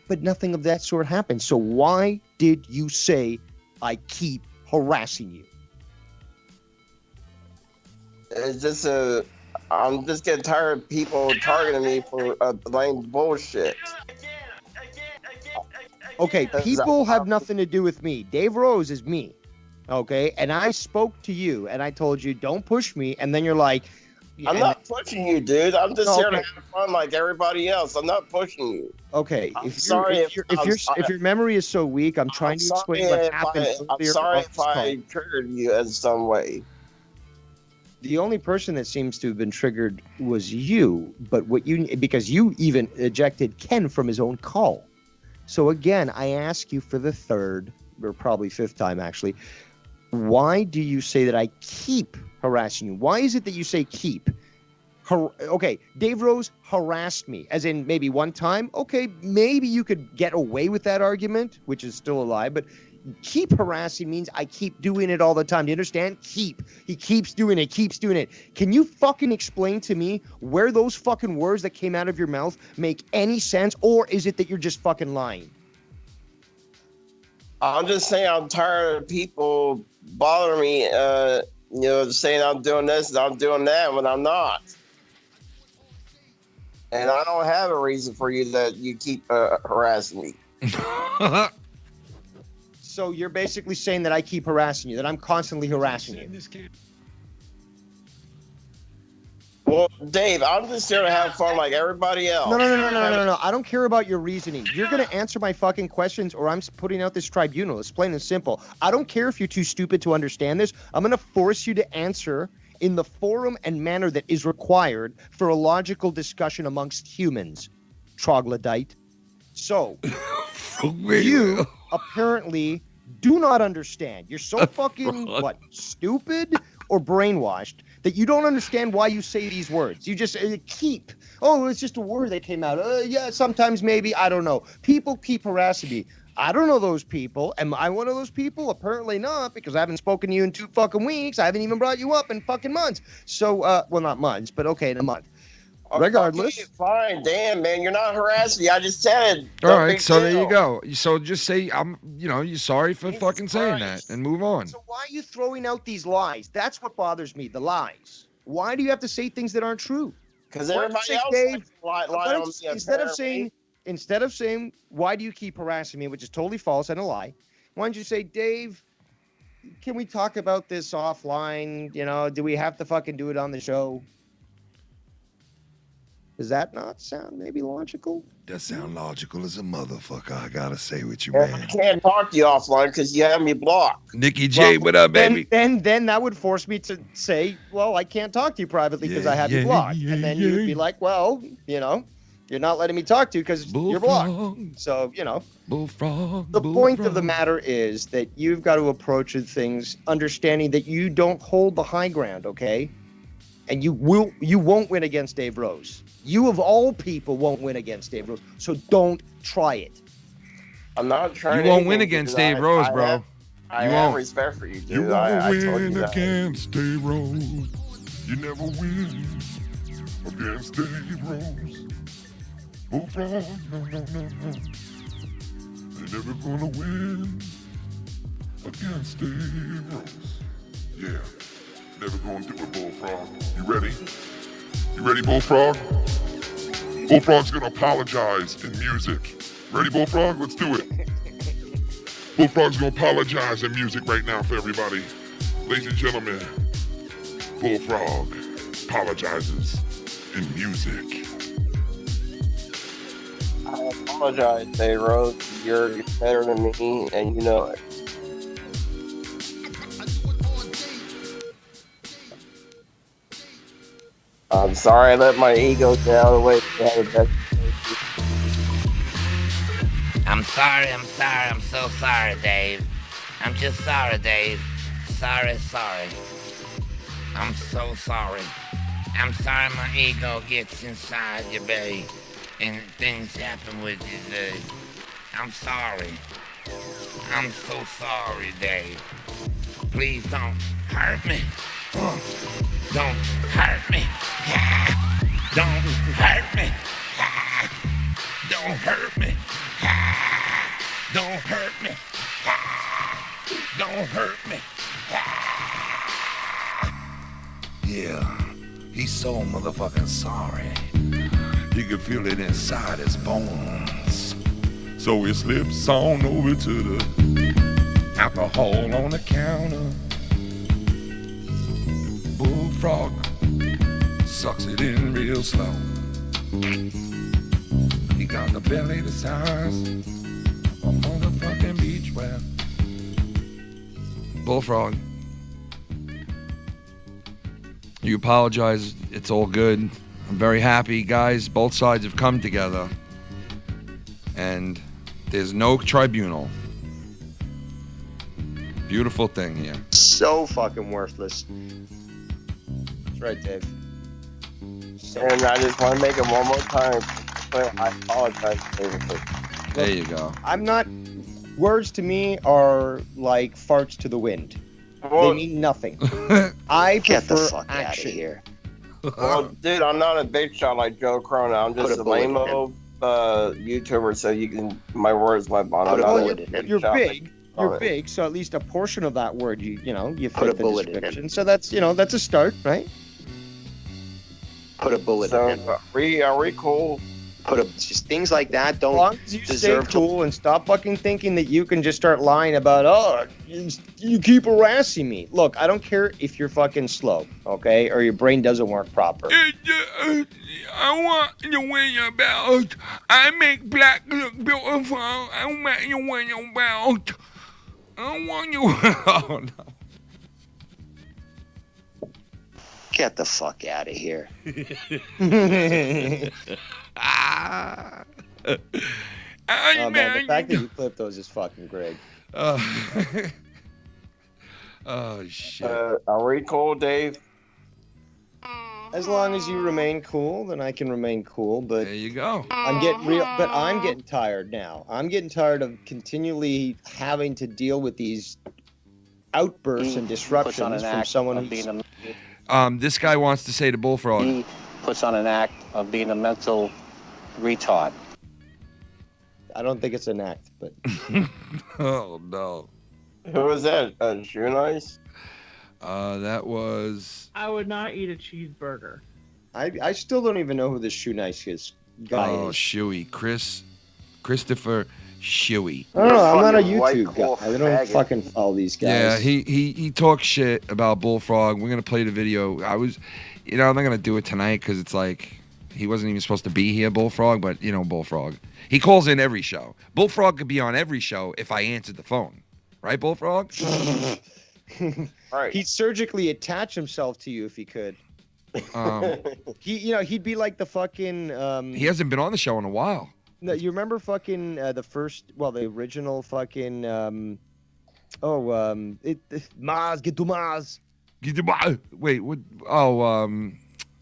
But nothing of that sort happened. So why did you say I keep harassing you? It's just I'm just getting tired of people targeting me for lame bullshit. Okay, people have nothing to do with me. Dave Rose is me. Okay, and I spoke to you and I told you don't push me, and then you're like, I'm not pushing you, dude. I'm just here to have fun like everybody else. I'm not pushing you. Okay, if your memory is so weak, I'm trying to explain what happened. I'm sorry if I triggered you in some way. The only person that seems to have been triggered was you, but because you even ejected Ken from his own call. So again, I ask you for the third, or probably fifth time actually, why do you say that I keep harassing you? Why is it that you say keep? Okay, Dave Rose harassed me, as in maybe one time. Okay, maybe you could get away with that argument, which is still a lie, but keep harassing means I keep doing it all the time. Do you understand? Keep. He keeps doing it, keeps doing it. Can you fucking explain to me where those fucking words that came out of your mouth make any sense, or is it that you're just fucking lying? I'm just saying I'm tired of people bothering me, saying I'm doing this and I'm doing that when I'm not. And I don't have a reason for you that you keep harassing me. So you're basically saying that I keep harassing you, that I'm constantly harassing you. Well, Dave, I'm just here to have fun like everybody else. No. I don't care about your reasoning. You're going to answer my fucking questions, or I'm putting out this tribunal. It's plain and simple. I don't care if you're too stupid to understand this. I'm going to force you to answer in the forum and manner that is required for a logical discussion amongst humans, troglodyte. So, you apparently do not understand. You're so fucking, stupid or brainwashed that you don't understand why you say these words. You just keep. Oh, it's just a word that came out. Yeah, sometimes maybe. I don't know. People keep harassing me. I don't know those people. Am I one of those people? Apparently not, because I haven't spoken to you in 2 fucking weeks. I haven't even brought you up in fucking months. So, well, not months, but okay, in a month. Regardless. Okay, fine. Damn, man, you're not harassing me. I just said. All right, so there you go. So just say you're sorry for fucking saying that and move on. So why are you throwing out these lies? That's what bothers me, the lies. Why do you have to say things that aren't true? Because everybody else lie on me. Instead of saying, why do you keep harassing me, which is totally false and a lie, why don't you say, Dave, can we talk about this offline? Do we have to fucking do it on the show? Does that not sound maybe logical? That sound logical as a motherfucker. I gotta say with you, man. I can't talk to you offline because you have me blocked. Nikki J, what up, baby? Then that would force me to say, well, I can't talk to you privately because I have you blocked. And then you'd be like, well, you're not letting me talk to you because you're blocked. So, Bullfrog. The point of the matter is that you've got to approach things understanding that you don't hold the high ground, okay? And you won't win against Dave Rose. You of all people won't win against Dave Rose. So don't try it. I'm not trying. You won't win against Dave Rose, bro. I have respect for you, dude. You won't win against Dave Rose. You never win against Dave Rose. Bullfrog, no. You're never gonna win against Dave Rose. Yeah, never gonna do it, Bullfrog. You ready? You ready, Bullfrog? Bullfrog's gonna apologize in music. Ready, Bullfrog? Let's do it. Bullfrog's gonna apologize in music right now for everybody. Ladies and gentlemen, Bullfrog apologizes in music. I apologize, Dave Rose. You're better than me, and you know it. I'm sorry I let my ego get out of the way. I'm sorry, I'm so sorry, Dave. I'm just sorry, Dave. Sorry. I'm so sorry. I'm sorry my ego gets inside you, babe, and things happen with you, Dave. I'm sorry. I'm so sorry, Dave. Please don't hurt me. Don't hurt me. Don't hurt me. Don't hurt me. Don't hurt me. Don't hurt me. Yeah, he's so motherfucking sorry. He can feel it inside his bones. So he slips on over to the alcohol on the counter. Bullfrog sucks it in real slow. He got the belly the size of a motherfucking beach whale. Bullfrog, you apologize. It's all good. I'm very happy, guys. Both sides have come together, and there's no tribunal. Beautiful thing here. So fucking worthless. That's right, Dave. And I just want to make it one more time. I apologize, David. There you go. I'm not. Words to me are like farts to the wind. Well, they mean nothing. I Get the prefer fuck out of action. here. Well, dude, I'm not a big shot like Joe Corona. I'm Put just a a bullet in lame-o YouTuber, so you can. My word's my bond. I'm Put a not bullet in it. You're shot big. like- You're Alright. big, so at least a portion of that word you Put fit a the bullet in it. description. So that's that's a start, right? Put a bullet So in it. are we cool? Just things like that As don't long as you stay deserve to. cool and stop fucking thinking that you can just start lying about, you keep harassing me. Look, I don't care if you're fucking slow, okay, or your brain doesn't work proper. I want the way about. I make black look beautiful. I want you way about. I want you. Oh, no. Get the fuck out of here. Ah. Oh, man, the fact that you clipped those is fucking great. Oh, shit. Are we cool, Dave? As long as you remain cool, then I can remain cool. But There you go. I'm getting tired now. I'm getting tired of continually having to deal with these outbursts and disruptions from someone who's. This guy wants to say to Bullfrog. He puts on an act of being a mental retard. I don't think it's an act, but. Oh, no. Who was that? Shoe Nice? That was. I would not eat a cheeseburger. I still don't even know who this Shoe Nice guy Oh, is. Shuey. Christopher Shuey. I don't know. I'm not a Fucking white YouTube guy. wolf I don't faggot. fucking follow these guys. Yeah, he talks shit about Bullfrog. We're gonna play the video. I'm not gonna do it tonight because it's like he wasn't even supposed to be here, Bullfrog. But Bullfrog. He calls in every show. Bullfrog could be on every show if I answered the phone, right, Bullfrog? Right. He'd surgically attach himself to you if he could. He'd be like the fucking. He hasn't been on the show in a while. No, you remember fucking the original fucking Maz, get to Maz. Wait, what? Oh,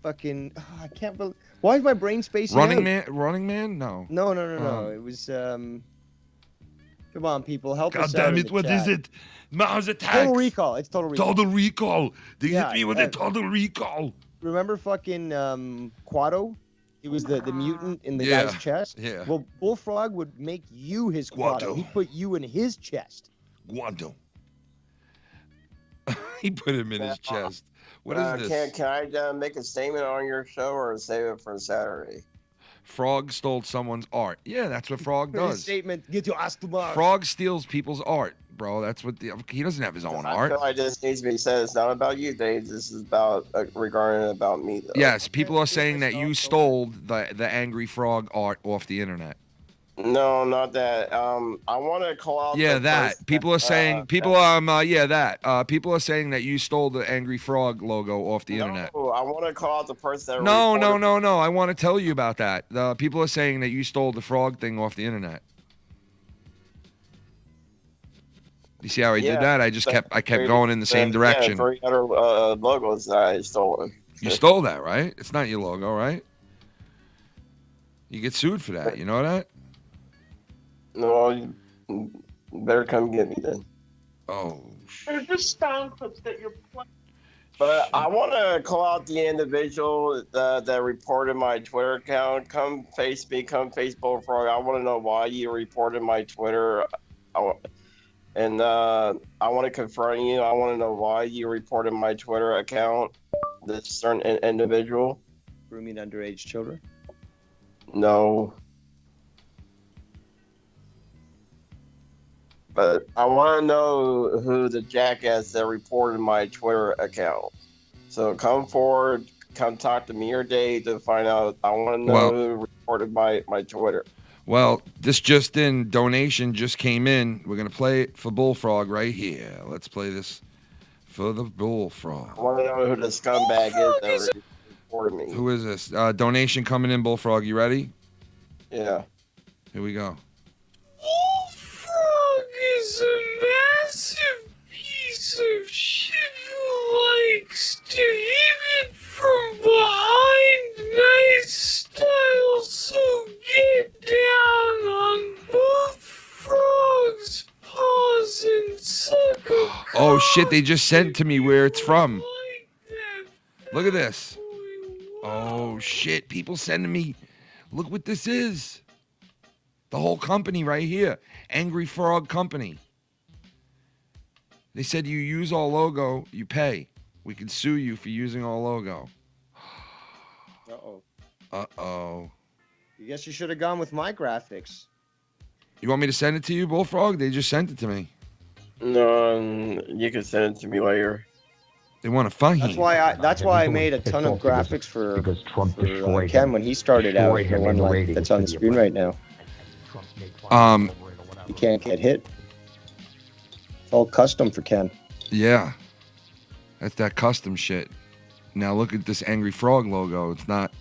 Fucking, I can't believe. Why is my brain spacing Running out? Man? Running Man? No. No. Oh. It was Come on, people, help God us out. damn in it! the What chat. is it? Mars Attacks. Total Recall. It's Total Recall. Total Recall. They Yeah, hit me with a Total Recall. Remember fucking Quado? He was the mutant in the Yeah, guy's chest. yeah. Well, Bullfrog would make you his Quado. Quado. He'd put you in his chest. Guado. He put him in his chest. What is this? Can I make a statement on your show or save it for Saturday? Frog stole someone's art. Yeah, that's what Frog His does. statement, get your ass to Mars. Frog steals people's art. bro. That's what he doesn't have his own I art. feel like this needs to be said. It's not about you, Dave. This is about regarding about me, though. Yes, people are saying that you stole the angry frog art off the internet. No, not that. I want to call out. Yeah, the that. person People are saying people are saying that you stole the angry frog logo off the internet. No, I want to call out the person that. No. I want to tell you about that. The people are saying that you stole the frog thing off the internet. You see how I did that? I kept going in the same direction. Yeah, 3 other logos that I stole. You stole that, right? It's not your logo, right? You get sued for that. You know that? No, you better come get me then. Oh. They're just sound clips that you're playing. But I want to call out the individual that reported my Twitter account. Come face me, come face Bullfrog. I want to know why you reported my Twitter. I want to confront you. I want to know why you reported my Twitter account. This certain individual. Grooming underage children? No. But I want to know who the jackass that reported my Twitter account. So come forward, come talk to me or Dave to find out. I want to know who reported my Twitter. Well, this donation just came in. We're going to play it for Bullfrog right here. Let's play this for the Bullfrog. I want to know who the scumbag is that reported me. Who is this? Donation coming in, Bullfrog. You ready? Yeah. Here we go. Bullfrog is a massive piece of shit who likes to hit it from behind nice style, so get down on both frogs' paws and suck a Oh, shit. They just sent to me where it's from. Look at this. Oh, shit. People sending me. Look what this is. The whole company right here. Angry Frog Company. They said you use our logo, you pay. We can sue you for using our logo. Uh-oh. Uh-oh. I guess you should have gone with my graphics. You want me to send it to you, Bullfrog? They just sent it to me. No, you can send it to me later. They want to fight. That's why I made a ton of graphics for Ken when he started out. The one that's on the screen right now. You can't get hit. It's all custom for Ken. Yeah. That's that custom shit. Now look at this Angry Frog logo. It's not...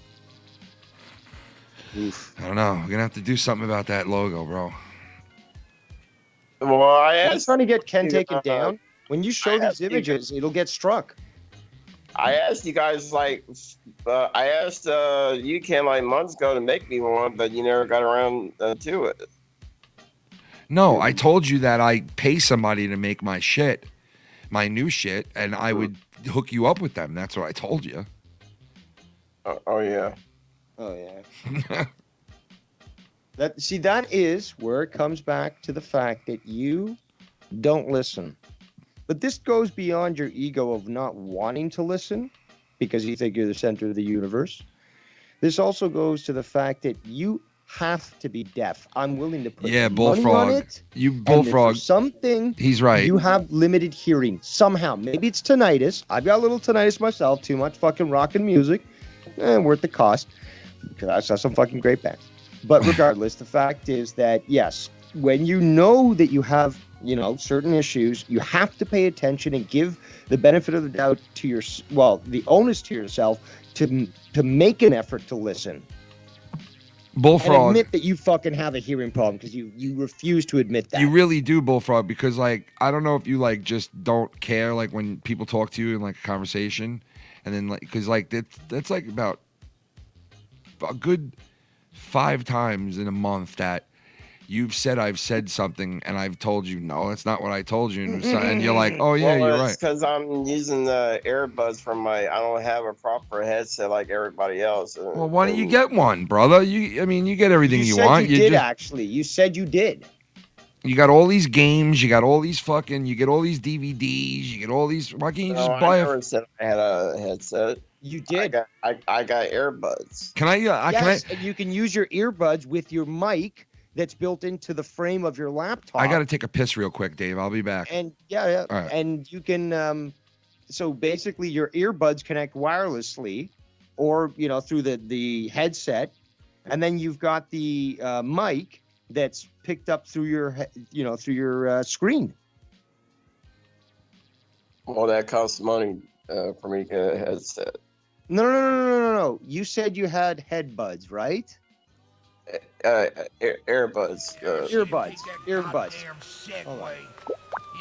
Oof. I don't know. We're going to have to do something about that logo, bro. Well, I asked... trying to get Ken taken down. When you show these images, it'll get struck. I asked you guys, I asked you, Ken, months ago to make me one, but you never got around to it. No, I told you that I pay somebody to make my shit, my new shit, and I would hook you up with them. That's what I told you. Oh yeah. Oh yeah. That is where it comes back to the fact that you don't listen. But this goes beyond your ego of not wanting to listen because you think you're the center of the universe. This also goes to the fact that you have to be deaf. I'm willing to put money Bullfrog. on it. You Bullfrog. Something. He's right. You have limited hearing somehow. Maybe it's tinnitus. I've got a little tinnitus myself. Too much fucking rockin' music. Worth the cost. Because I saw some fucking great bands. But regardless, the fact is that, yes, when you know that you have, certain issues, you have to pay attention and give the benefit of the doubt to the onus to yourself to make an effort to listen. Bullfrog. And admit that you fucking have a hearing problem because you refuse to admit that. You really do, Bullfrog, because I don't know if you just don't care when people talk to you in a conversation, and then because that's about a good 5 times in a month that you've said I've said something and I've told you no, that's not what I told you, and you're like, oh yeah, you're right. Because I'm using the earbuds I don't have a proper headset like everybody else. Well, why don't you get one, brother? You get everything you want. You did actually. You said you did. You got all these games. You got all these you get all these DVDs. You get all these. Why can't you just buy I never said I had a headset. You did. I got earbuds. Can I? Yes, and you can use your earbuds with your mic that's built into the frame of your laptop. I got to take a piss real quick, Dave. I'll be back. And yeah. All right. And you can so basically your earbuds connect wirelessly or through the headset, and then you've got the mic that's picked up through your screen. Well, that costs money for me to get a headset. No. You said you had headbuds, right? Earbuds. Earbuds. Damn segue.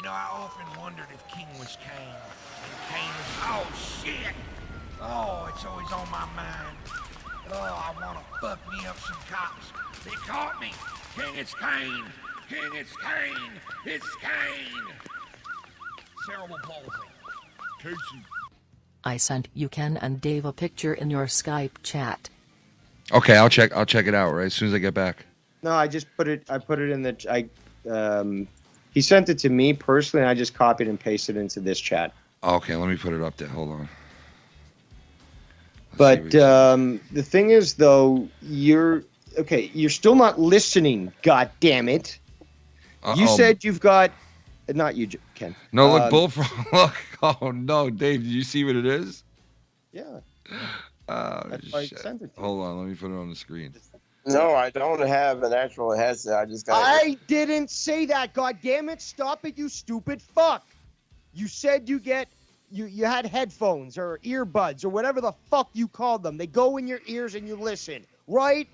I often wondered if King was Kane. And Kane was, oh shit! Oh, it's always on my mind. Oh, I want to fuck me up some cops. They caught me. King, it's Kane. King, it's Kane. It's Kane. Cerebral palsy. Casey. I sent you Ken and Dave a picture in your Skype chat. Okay, I'll check it out right as soon as I get back. No, I put it in the he sent it to me personally, and I just copied and pasted it into this chat. Okay, let me put it up there. Hold on. But the thing is, though, you're still not listening. God damn it! You said you've got, not you, Ken. No, look, Bullfrog. Look. Oh no, Dave, did you see what it is? Yeah. That's why I sent it to you. Hold on, let me put it on the screen. No, I don't have an actual headset. I just got. I didn't say that. God damn it! Stop it, you stupid fuck! You said you had headphones or earbuds or whatever the fuck you called them. They go in your ears and you listen. Right.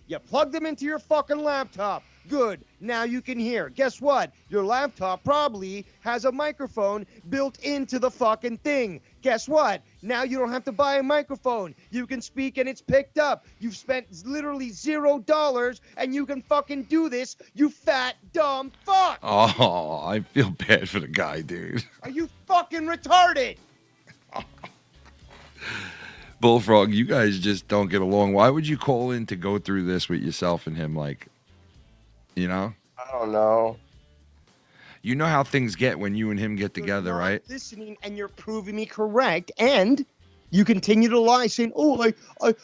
You plug them into your fucking laptop. Good. Now you can hear. Guess what? Your laptop probably has a microphone built into the fucking thing. Guess what? Now you don't have to buy a microphone. You can speak and it's picked up. You've spent literally $0 and you can fucking do this, you fat, dumb fuck. Oh, I feel bad for the guy, dude. Are you fucking retarded? Bullfrog, you guys just don't get along. Why would you call in to go through this with yourself and him like... I don't know. You know how things get when you and him get together, right? Listening, and you're proving me correct, and you continue to lie, saying, "Oh,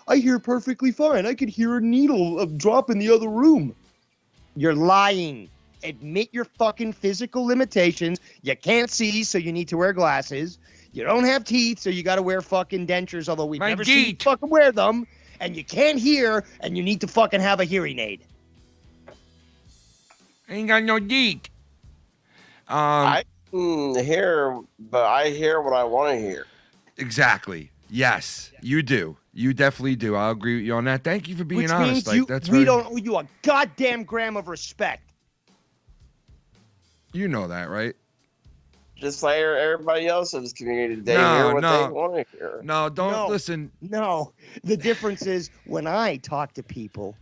I hear perfectly fine. I could hear a needle drop in the other room." You're lying. Admit your fucking physical limitations. You can't see, so you need to wear glasses. You don't have teeth, so you got to wear fucking dentures. Although we've never seen you fucking wear them, and you can't hear, and you need to fucking have a hearing aid. I ain't got no deed. I can hear, but I hear what I want to hear. Exactly. Yes, you do. You definitely do. I'll agree with you on that. Thank you for being Which honest. means That's we don't owe you a goddamn gram of respect. You know that, right? Just like everybody else in this community, they hear what they want to hear. No, don't listen. No, the difference is when I talk to people,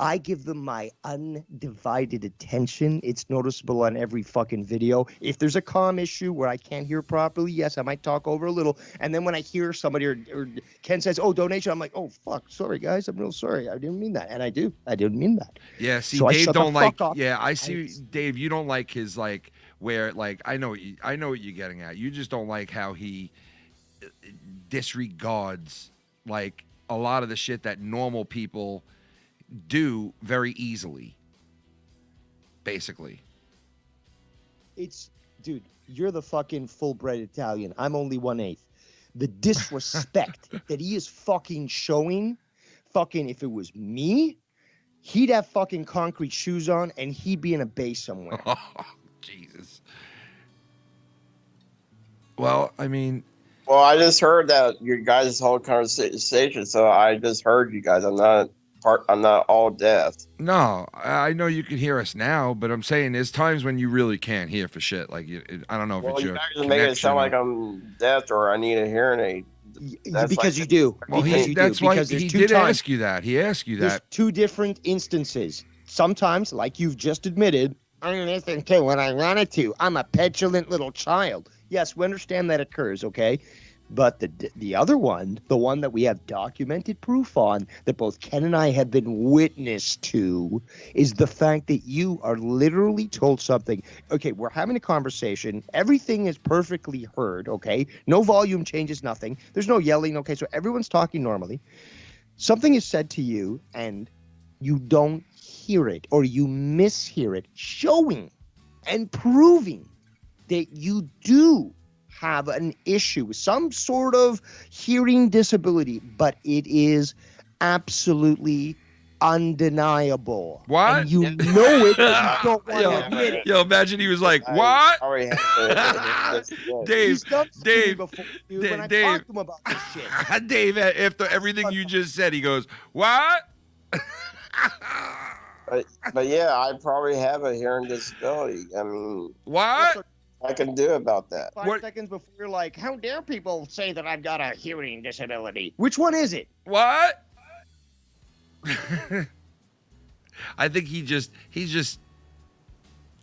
I give them my undivided attention. It's noticeable on every fucking video. If there's a comm issue where I can't hear properly, yes, I might talk over a little. And then when I hear somebody or Ken says, "Oh, donation," I'm like, "Oh, fuck, sorry, guys. I'm real sorry. I didn't mean that." And I do. I didn't mean that. Yeah, see, so Dave don't like. Off. Yeah, I see, Dave. You don't like his like where like I know what you're getting at. You just don't like how he disregards like a lot of the shit that normal people do very easily, basically. Dude, you're the fucking full-bred Italian. I'm only 1/8. The disrespect that he is fucking showing, fucking, if it was me, he'd have fucking concrete shoes on and he'd be in a bay somewhere. Oh, Jesus. Well, I mean... Well, I just heard that your guys' whole conversation, so I just heard you guys. I'm not all deaf. No, I know you can hear us now, but I'm saying there's times when you really can't hear for shit. Like, I don't know if it's your connection. You guys make it sound like I'm deaf or I need a hearing aid. Because you do. Well, that's why he did ask you that. He asked you that. There's two different instances. Sometimes, like you've just admitted, I listen to what I wanted to. I'm a petulant little child. Yes, we understand that occurs, okay? But the other one, the one that we have documented proof on, that both Ken and I have been witness to, is the fact that you are literally told something. Okay, we're having a conversation. Everything is perfectly heard, okay? No volume changes, nothing. There's no yelling, okay? So everyone's talking normally. Something is said to you, and you don't hear it or you mishear it, showing and proving that you do have an issue, some sort of hearing disability, but it is absolutely undeniable. What? And you know it, but you don't want to admit it. Yo, imagine he was like, what? Dave, Dave, when I talked to him about this shit. Dave, after everything you just said, he goes, what? But yeah, I probably have a hearing disability. I mean, what I can do about that? 5 seconds before you're like, how dare people say that I've got a hearing disability? Which one is it? What? I think he's just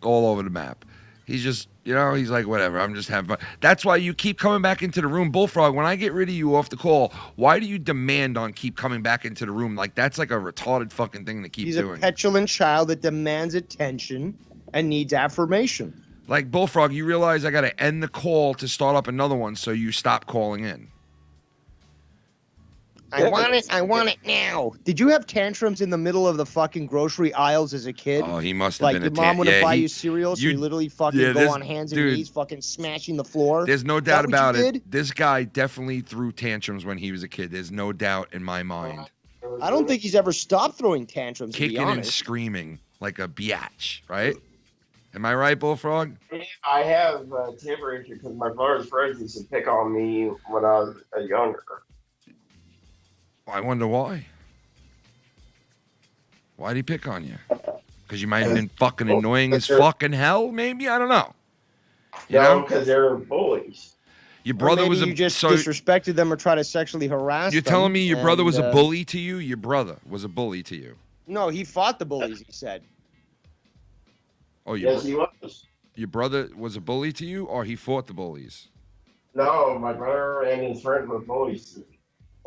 all over the map. He's just, he's like, whatever, I'm just having fun. That's why you keep coming back into the room. Bullfrog, when I get rid of you off the call, why do you demand on keep coming back into the room? Like, that's like a retarded fucking thing to keep doing. He's a petulant child that demands attention and needs affirmation. Like, Bullfrog, you realize I got to end the call to start up another one so you stop calling in. I want it now. Did you have tantrums in the middle of the fucking grocery aisles as a kid? Oh, he must have been your mom wouldn't buy you cereal, so you literally fucking go on hands and knees, fucking smashing the floor. There's no doubt about it. This guy definitely threw tantrums when he was a kid. There's no doubt in my mind. I don't think he's ever stopped throwing tantrums, Kicking to be honest. and screaming like a biatch, right? Am I right, Bullfrog? I have a temper issue because my brother's friends used to pick on me when I was younger. I wonder why. Why'd he pick on you? Because you might have been fucking annoying as fucking hell, maybe? I don't know. No, because they're bullies. Your brother was you just disrespected them or tried to sexually harass them. You're telling me your brother was a bully to you? Your brother was a bully to you? No, he fought the bullies, he said. Oh, yes, he was. Your brother was a bully to you, or he fought the bullies? No, my brother and his friends were bullies to me.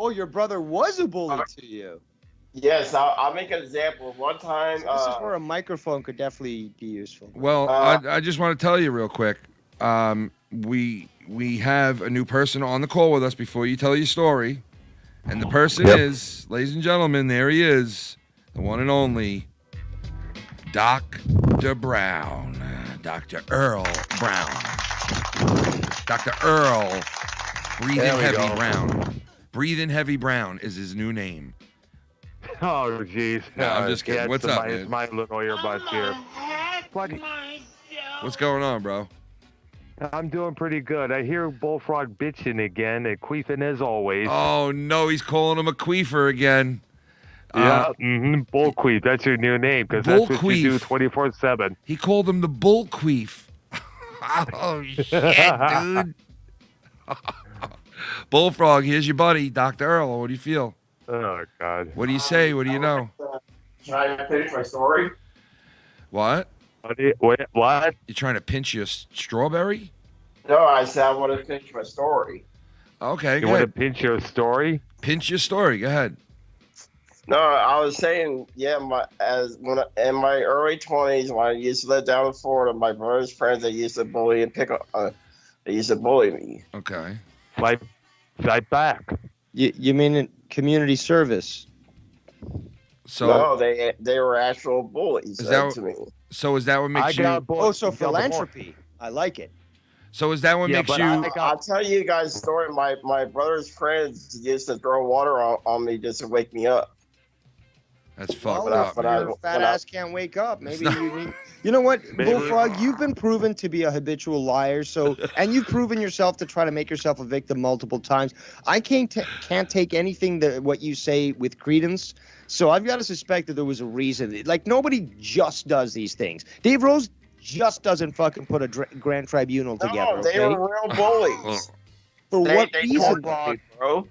Oh, your brother was a bully to you. Yes, I'll make an example. One time... So this is where a microphone could definitely be useful. Well, I just want to tell you real quick. We have a new person on the call with us before you tell your story. And the person is, ladies and gentlemen, there he is. The one and only Dr. Brown. Dr. Earl Brown. Dr. Earl Breathing Heavy Brown. Breathing Heavy Brown is his new name. Oh, jeez. No, I'm just kidding. What's up, man? It's my little earbuds here. What's going on, bro? I'm doing pretty good. I hear Bullfrog bitching again and queefing as always. Oh, no, he's calling him a queefer again. Yeah, Bull Queef. That's your new name because that's what you do 24/7. He called him the Bull Queef. Oh, shit, dude. Bullfrog, here's your buddy, Dr. Earl. What do you feel? Oh, God. What do you say? What do you know? Can I finish my story? What? What? You trying to pinch your strawberry? No, I said I want to finish my story. Okay, you want to pinch your story? Pinch your story. Go ahead. No, I was saying, in my early 20s, when I used to live down in Florida, my brother's friends, they used to bully and pick on. They used to bully me. Okay. Fight back. You mean in community service? So no, they were actual bullies to me. So is that what makes you? So philanthropy. I like it. So is that what makes you? I'll tell you guys a story. My brother's friends used to throw water on me just to wake me up. That's fucked up. Your fat ass can't wake up. Maybe you need. You know what, Bullfrog? You've been proven to be a habitual liar. And you've proven yourself to try to make yourself a victim multiple times. I can't take anything what you say with credence. So I've got to suspect that there was a reason. Like, nobody just does these things. Dave Rose just doesn't fucking put a grand tribunal together. No, they were real bullies. For what reason, bro?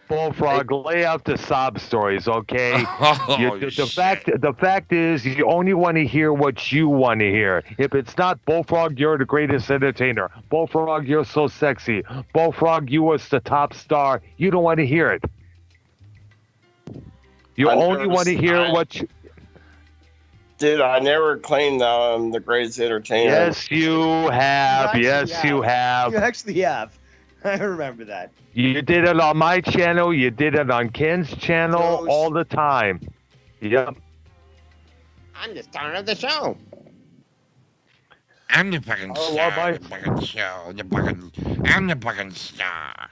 Bullfrog, lay out the sob stories, okay? The fact is, you only want to hear what you want to hear. If it's not Bullfrog, you're the greatest entertainer. Bullfrog, you're so sexy. Bullfrog, you was the top star. You don't want to hear it. You only want to hear what you... Dude, I never claimed that I'm the greatest entertainer. Yes, you have. Yes, you have. You actually have. I remember that. You did it on my channel. You did it on Ken's channel all the time. Yep. I'm the star of the show. I'm the fucking Oh, star well, of the fucking show. I'm the fucking star.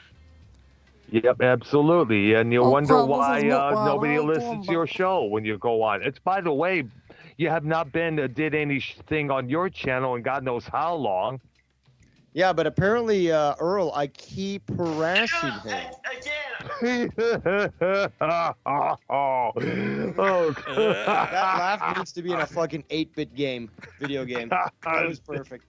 Yep, absolutely. And you wonder why nobody listens to your show when you go on. It's, by the way, you have not did anything on your channel in God knows how long. Yeah, but apparently, Earl, I keep harassing him. Oh, That laugh needs to be in a fucking 8-bit video game. That was perfect.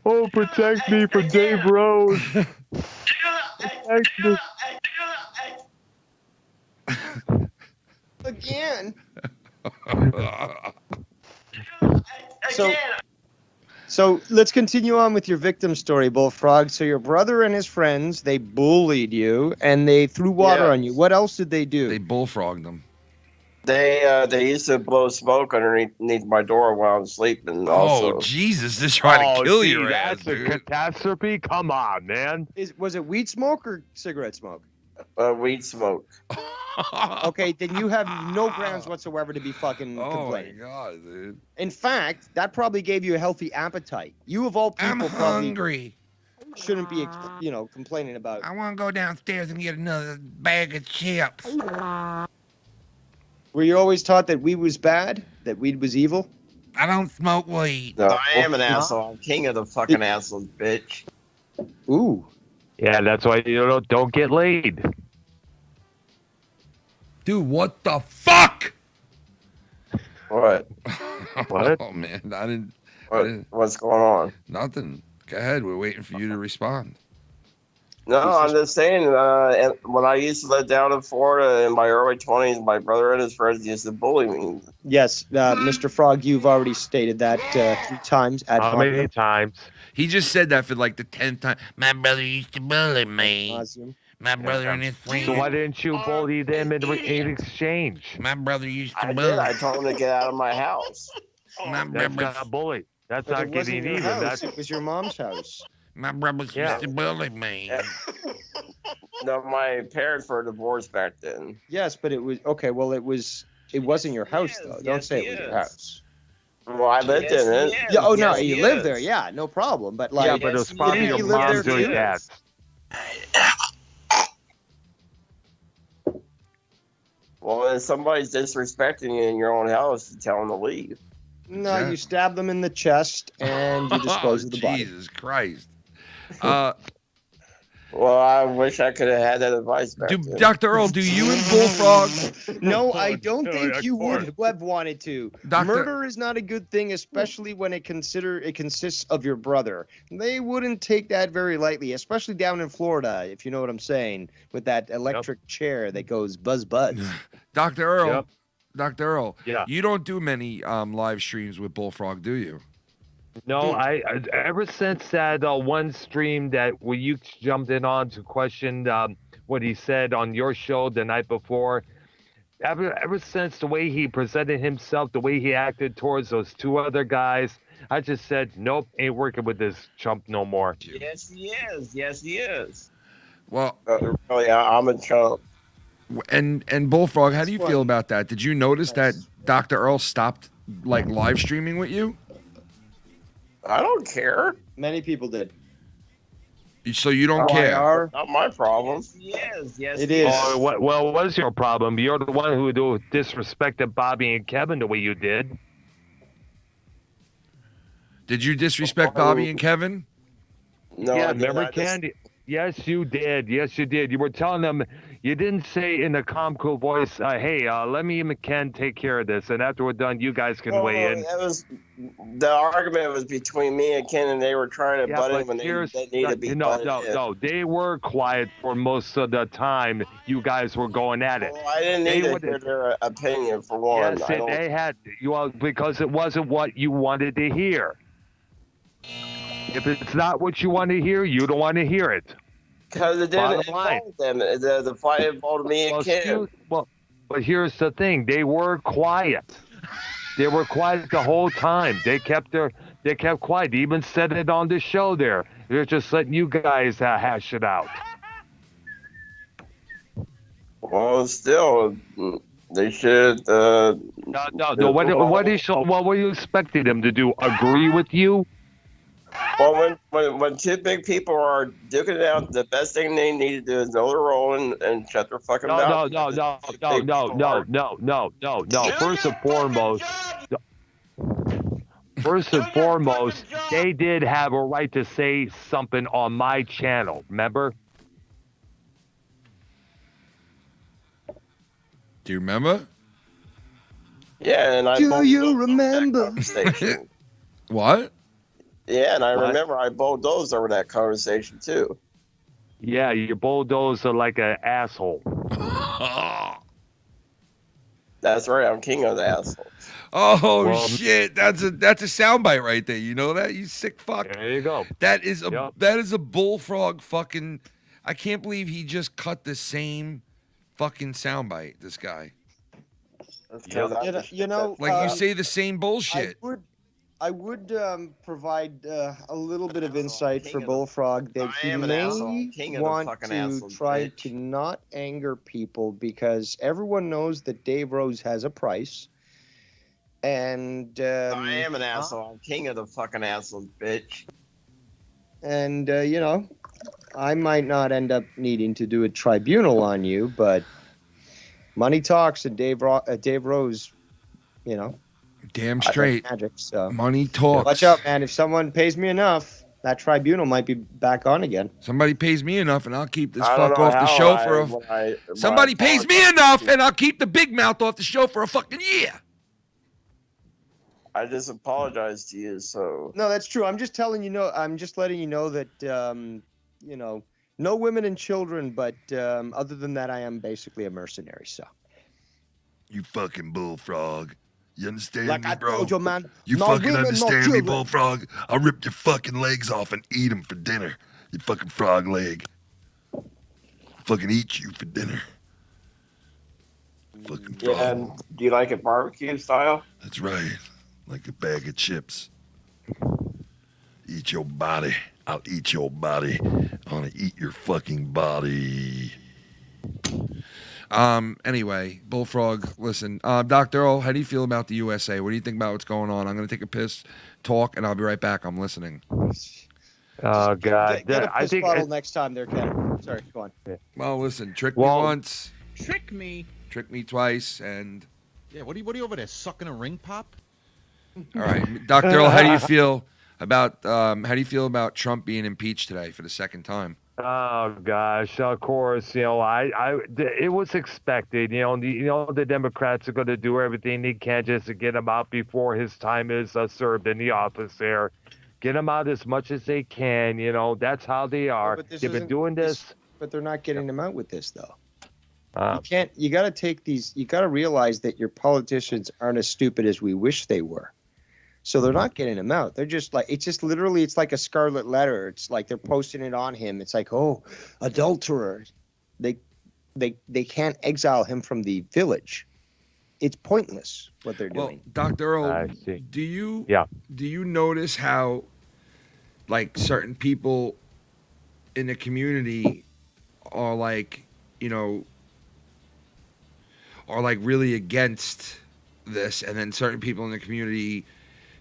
Oh, protect me from Dave Rose. Protect me. Again. So let's continue on with your victim story, Bullfrog. So your brother and his friends, they bullied you and they threw water on you. What else did they do? They bullfrogged them. They used to blow smoke underneath my door while I'm sleeping. Also. Oh, Jesus, they're trying to kill your ass, that's a catastrophe? Come on, man. Was it weed smoke or cigarette smoke? Weed smoke. Okay, then you have no grounds whatsoever to be fucking complaining. Oh, my God, dude. In fact, that probably gave you a healthy appetite. You, of all people, I'm probably hungry. shouldn't be, complaining about. I want to go downstairs and get another bag of chips. Were you always taught that weed was bad? That weed was evil? I don't smoke weed. No, I am an asshole. I'm king of the fucking assholes, bitch. Ooh. Yeah, that's why you don't get laid. Dude, what the fuck? What? What? Oh, man, I didn't. What's going on? Nothing. Go ahead. We're waiting for you to respond. No, I'm just saying, when I used to live down in Florida in my early 20s, my brother and his friends used to bully me. Yes, Mr. Frog, you've already stated that 3 times. How many times? He just said that for like the 10th time. My brother used to bully me. My brother and his friends. So why didn't you bully them in exchange? My brother used to I bully. did. I told him to get out of my house. That's not bully. That's But not it wasn't getting your even. house, it was your mom's house. My brothers used to bully me. No, my parents were divorced back then. Yes, but it was okay. Well, it wasn't your house though. Don't say it was your house. Well, I lived in it. Yeah. Oh no, you lived there. Yeah, no problem. But like, Yeah, but it was probably your mom doing that. Well, if somebody's disrespecting you in your own house, you tell them to leave. No, you stab them in the chest and you dispose of the body. Jesus Christ. Well, I wish I could have had that advice back then. Dr. Earl, do you and Bullfrog? No, I don't think you would have wanted to. Doctor- Murder is not a good thing, especially when it consists of your brother. They wouldn't take that very lightly, especially down in Florida, if you know what I'm saying, with that electric chair that goes buzz buzz. Dr. Earl, Yep. Dr. Earl, Yeah. you don't do many live streams with Bullfrog, do you? No, I ever since that one stream that where you jumped in on to question what he said on your show the night before, ever since the way he presented himself, the way he acted towards those 2 other guys, I just said, nope, ain't working with this chump no more. Yes, he is. Yes, he is. Well, really, I'm a chump. And Bullfrog, how do you feel about that? Did you notice that Dr. Earl stopped like live streaming with you? I don't care. Many people did. So you don't care? Not my problem. Yes, yes. It is. Oh, what was your problem? You're the one who disrespected Bobby and Kevin the way you did. Did you disrespect Bobby and Kevin? No, yeah, I did remember not. Candy? Yes, you did. Yes, you did. You were telling them, you didn't say in a calm, cool voice, hey, let me and Ken take care of this. And after we're done, you guys can weigh in. The argument was between me and Ken, and they were trying to butt in when they need to be butted in. No. They were quiet for most of the time you guys were going at it. Well, I didn't need to hear their opinion, for one. Yes, and they had, because it wasn't what you wanted to hear. If it's not what you want to hear, you don't want to hear it. Because it didn't involve them. The fight involved me and Ken. But here's the thing. They were quiet. They were quiet the whole time. They kept quiet. They even said it on the show there. They're just letting you guys hash it out. Well, still, They should. No. What were you expecting them to do? Agree with you? Well, when two big people are duking it out, the best thing they need to do is know their role and shut their fucking mouth. No. First and foremost, they did have a right to say something on my channel. Remember? Do you remember? Yeah, and I. Do you remember? What? Yeah, and I remember I bulldozed over that conversation too. Yeah, you bulldozer like an asshole. That's right, I'm king of the assholes. Oh shit! That's a soundbite right there. You know that, you sick fuck. There you go. That is a bullfrog fucking. I can't believe he just cut the same fucking soundbite. This guy. You know, like you say the same bullshit. I would provide a little bit of insight for Bullfrog that he may want to try to not anger people because everyone knows that Dave Rose has a price. And I am an asshole. I'm king of the fucking assholes, bitch. And you know, I might not end up needing to do a tribunal on you, but money talks, and Dave Rose, you know. Damn straight. Magic, so. Money talks. Watch out, man. If someone pays me enough, that tribunal might be back on again. Somebody pays me enough, and I'll keep this fuck off the show for Somebody pays me enough, and I'll keep the big mouth off the show for a fucking year. I just apologize to you, so. No, that's true. I'm just telling you. I'm just letting you know that you know, no women and children, but other than that, I am basically a mercenary. So. You fucking bullfrog. You understand like me, I bro? Told you, man. You no fucking women, understand no me, children. bullfrog? I'll rip your fucking legs off and eat them for dinner. You fucking frog leg. Fucking eat you for dinner. Fucking frog. Yeah, and do you like it barbecue style? That's right. Like a bag of chips. Eat your body. I'll eat your body. I want to eat your fucking body. Anyway, Bullfrog, listen. Dr. Earl, how do you feel about the USA? What do you think about what's going on? I'm going to take a piss, talk, and I'll be right back. I'm listening. Oh, God. Get a piss bottle next time there, Ken. Sorry, go on. Well, listen, trick me once. Trick me. Trick me twice, and... Yeah, what are you over there, sucking a ring pop? All right. Dr. Earl, how do you feel about Trump being impeached today for the second time? Oh gosh! Of course, you know, it was expected. You know, the Democrats are going to do everything they can just to get him out before his time is served in the office. There, get him out as much as they can. You know, that's how they are. They've been doing this, but they're not getting him out with this though. You can't. You got to take these. You got to realize that your politicians aren't as stupid as we wish they were. So they're not getting him out. They're just like, it's just literally, it's like a scarlet letter. It's like they're posting it on him. It's like, oh, adulterer. They can't exile him from the village. It's pointless what they're doing. Dr. Earl, do you notice how, like, certain people in the community are like, you know, are like really against this, and then certain people in the community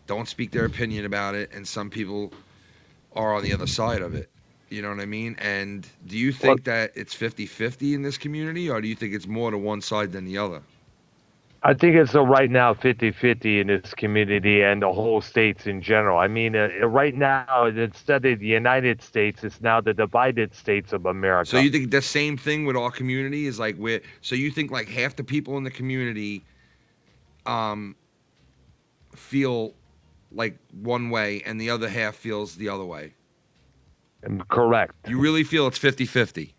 don't speak their opinion about it, and some people are on the other side of it. You know what I mean? And do you think that it's 50-50 in this community, or do you think it's more to one side than the other? I think it's right now 50-50 in this community and the whole states in general. I mean, right now, instead of the United States, it's now the divided states of America. So you think the same thing with our community is like so you think like half the people in the community feel like one way and the other half feels the other way? Correct. You really feel it's 50-50?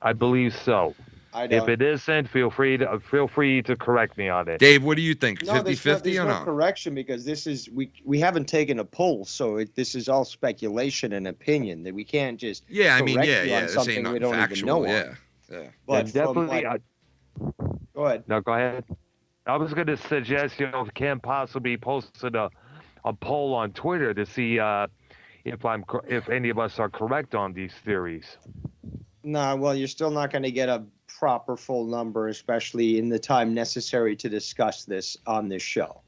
I believe so. If it isn't, feel free to correct me on it. Dave, what do you think? 50-50 there's or no no? correction, because this is we haven't taken a poll, so this is all speculation and opinion that we can't just yeah. I mean, correct yeah, you yeah. on This something ain't we nothing don't factual. even know Yeah, on. yeah. But definitely. Go ahead. No, go ahead. I was going to suggest, you know, if Ken possibly posted a poll on Twitter to see if any of us are correct on these theories. Nah, well, you're still not going to get a proper full number, especially in the time necessary to discuss this on this show.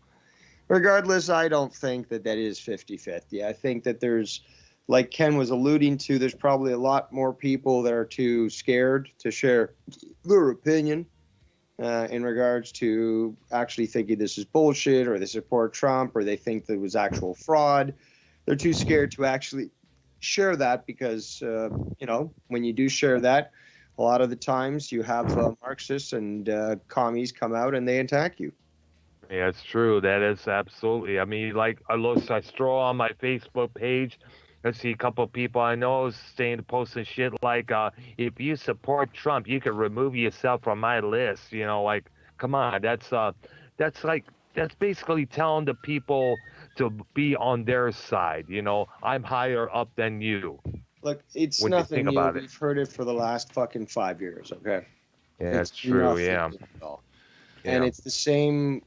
Regardless, I don't think that is 50-50. I think that there's, like Ken was alluding to, there's probably a lot more people that are too scared to share their opinion in regards to actually thinking this is bullshit, or they support Trump, or they think there was actual fraud. They're too scared to actually share that because, when you do share that, a lot of the times you have Marxists and commies come out and they attack you. Yeah, it's true. That is absolutely. I mean, like, I stroll on my Facebook page. I see a couple of people I know posting shit like, if you support Trump, you can remove yourself from my list. You know, like, come on. That's basically telling the people to be on their side. You know, I'm higher up than you. Look, it's nothing new. We've heard it for the last fucking 5 years, okay? Yeah, that's true, yeah. And it's the same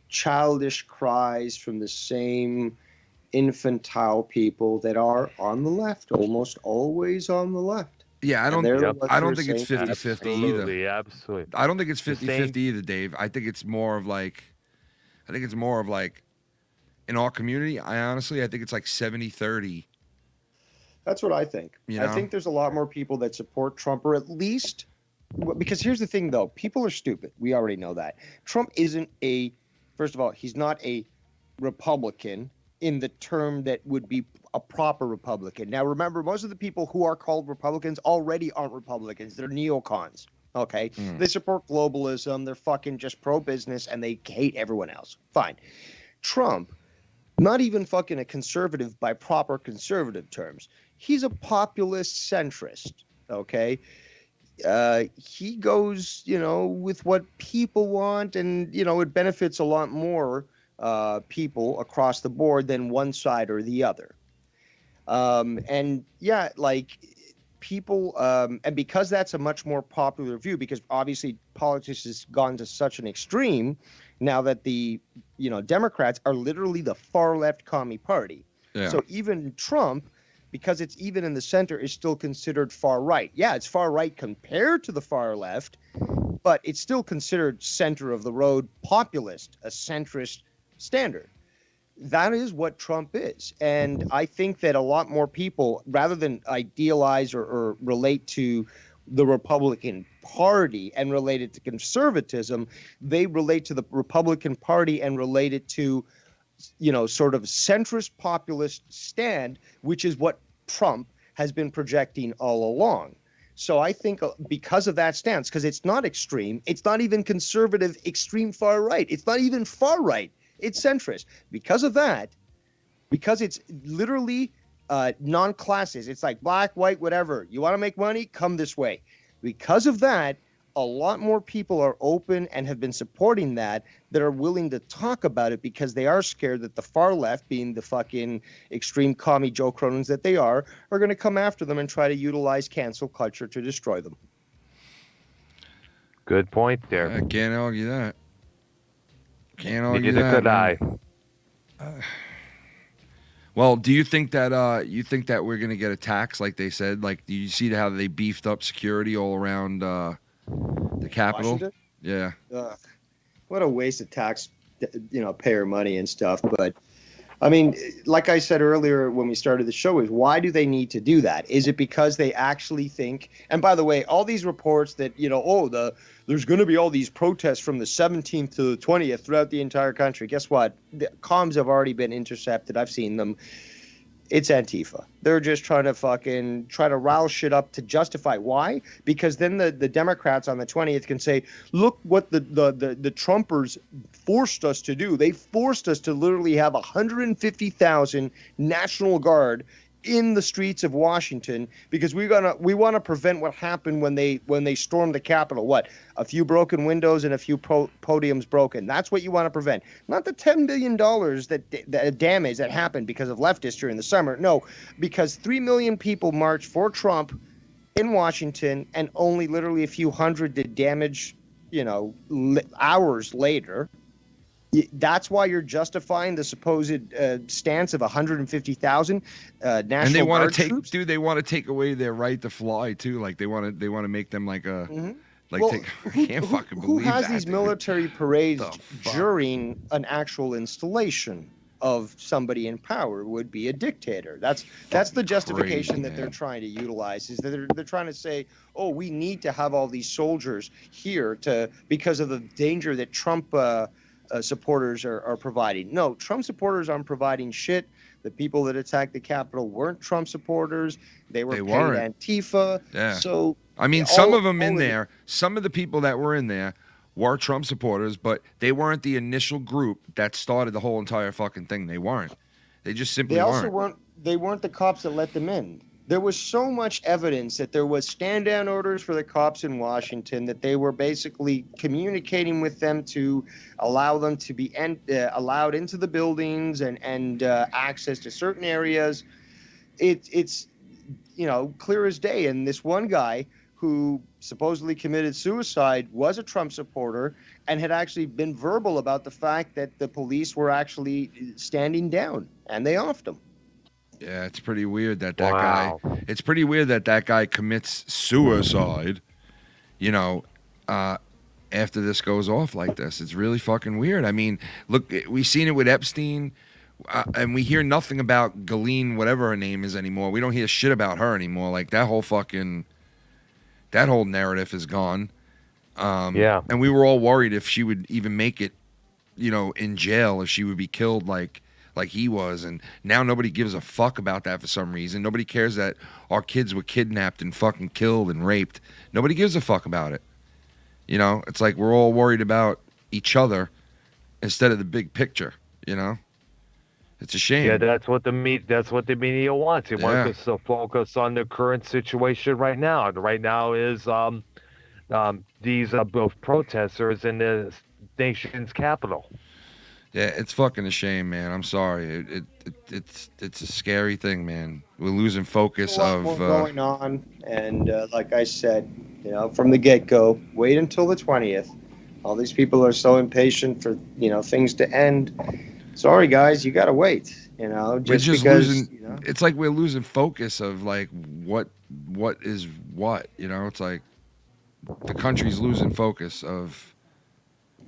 childish cries from the same infantile people that are on the left, almost always on the left. Yeah, I don't think it's 50-50 absolutely, either. Absolutely. I don't think it's 50-50 either, Dave. I think it's more of like, in our community, I think it's like 70-30. That's what I think. I think there's a lot more people that support Trump, or at least, because here's the thing, though. People are stupid. We already know that. Trump isn't first of all, he's not a Republican in the term that would be a proper Republican. Now, remember, most of the people who are called Republicans already aren't Republicans. They're neocons, okay? They support globalism. They're fucking just pro-business, and they hate everyone else. Fine. Trump, not even fucking a conservative by proper conservative terms. He's a populist centrist, okay? He goes, with what people want, and, it benefits a lot more people across the board than one side or the other. And yeah, like people, and because that's a much more popular view, because obviously politics has gone to such an extreme now that the, Democrats are literally the far left commie party. Yeah. So even Trump, because it's even in the center, is still considered far right. Yeah, it's far right compared to the far left, but it's still considered center of the road populist, a centrist standard. That is what Trump is. And I think that a lot more people, rather than idealize or relate to the Republican Party and relate it to conservatism, they relate to the Republican Party and relate it to, sort of centrist populist stand, which is what Trump has been projecting all along. So I think because of that stance, because it's not extreme, it's not even conservative, extreme far right, it's not even far right, it's centrist. Because of that, because it's literally non-classes, it's like black, white, whatever. You want to make money? Come this way. Because of that, a lot more people are open and have been supporting that are willing to talk about it, because they are scared that the far left, being the fucking extreme commie Joe Cronins that they are going to come after them and try to utilize cancel culture to destroy them. Good point there. I can't argue that. Can't argue Neither that. could I. Well, do you think that we're going to get attacks like they said? Like, do you see how they beefed up security all around the Capitol? Washington? Yeah. What a waste of payer money and stuff. But I mean, like I said earlier when we started the show, is why do they need to do that? Is it because they actually think? And by the way, all these reports that there's going to be all these protests from the 17th to the 20th throughout the entire country. Guess what? The comms have already been intercepted. I've seen them. It's Antifa. They're just trying to rile shit up to justify. Why? Because then the Democrats on the 20th can say, look what the Trumpers forced us to do. They forced us to literally have 150,000 National Guard in the streets of Washington because we want to prevent what happened when they stormed the Capitol. What? A few broken windows and a few podiums broken. That's what you want to prevent. Not the $10 billion that damage that happened because of leftists during the summer. No, because 3 million people marched for Trump in Washington and only literally a few hundred did damage, hours later. That's why you're justifying the supposed stance of 150,000 National And they want Guard to take, troops? dude. They want to take away their right to fly too. Like they want to make them like a, like Well, I can't fucking Who believe has that, these dude. military parades The fuck? during an actual installation of somebody in power? Would be a dictator. That's the justification crazy, that they're man. trying to utilize. Is that they're trying to say, oh, we need to have all these soldiers here because of the danger that Trump supporters are providing. No, Trump supporters aren't providing shit. The people that attacked the Capitol weren't Trump supporters. They were They paid weren't. Antifa. Yeah. So I mean, all- some of them all in of it- there, some of the people that were in there were Trump supporters, but they weren't the initial group that started the whole entire fucking thing. They weren't. They just simply They also weren't. They weren't the cops that let them in. There was so much evidence that there was stand-down orders for the cops in Washington, that they were basically communicating with them to allow them to be allowed into the buildings and access to certain areas. It's clear as day. And this one guy who supposedly committed suicide was a Trump supporter and had actually been verbal about the fact that the police were actually standing down, and they offed him. Yeah, it's pretty weird that guy. It's pretty weird that guy commits suicide. After this goes off like this, it's really fucking weird. I mean, look, we've seen it with Epstein, and we hear nothing about Ghislaine, whatever her name is anymore. We don't hear shit about her anymore. Like that whole narrative is gone. Yeah. And we were all worried if she would even make it, in jail, if she would be killed like he was. And now nobody gives a fuck about that for some reason. Nobody cares that our kids were kidnapped and fucking killed and raped. Nobody gives a fuck about it. It's like we're all worried about each other instead of the big picture, It's a shame. Yeah, that's what the media wants. They want us to focus on the current situation right now. And right now is these both protesters in the nation's capital. Yeah, it's fucking a shame, man. I'm sorry. It's a scary thing, man. We're losing focus A lot of more going on, and like I said, from the get-go, wait until the 20th. All these people are so impatient for things to end. Sorry, guys, you gotta wait. we're Just just because losing. It's like we're losing focus of like what is what. It's like the country's losing focus of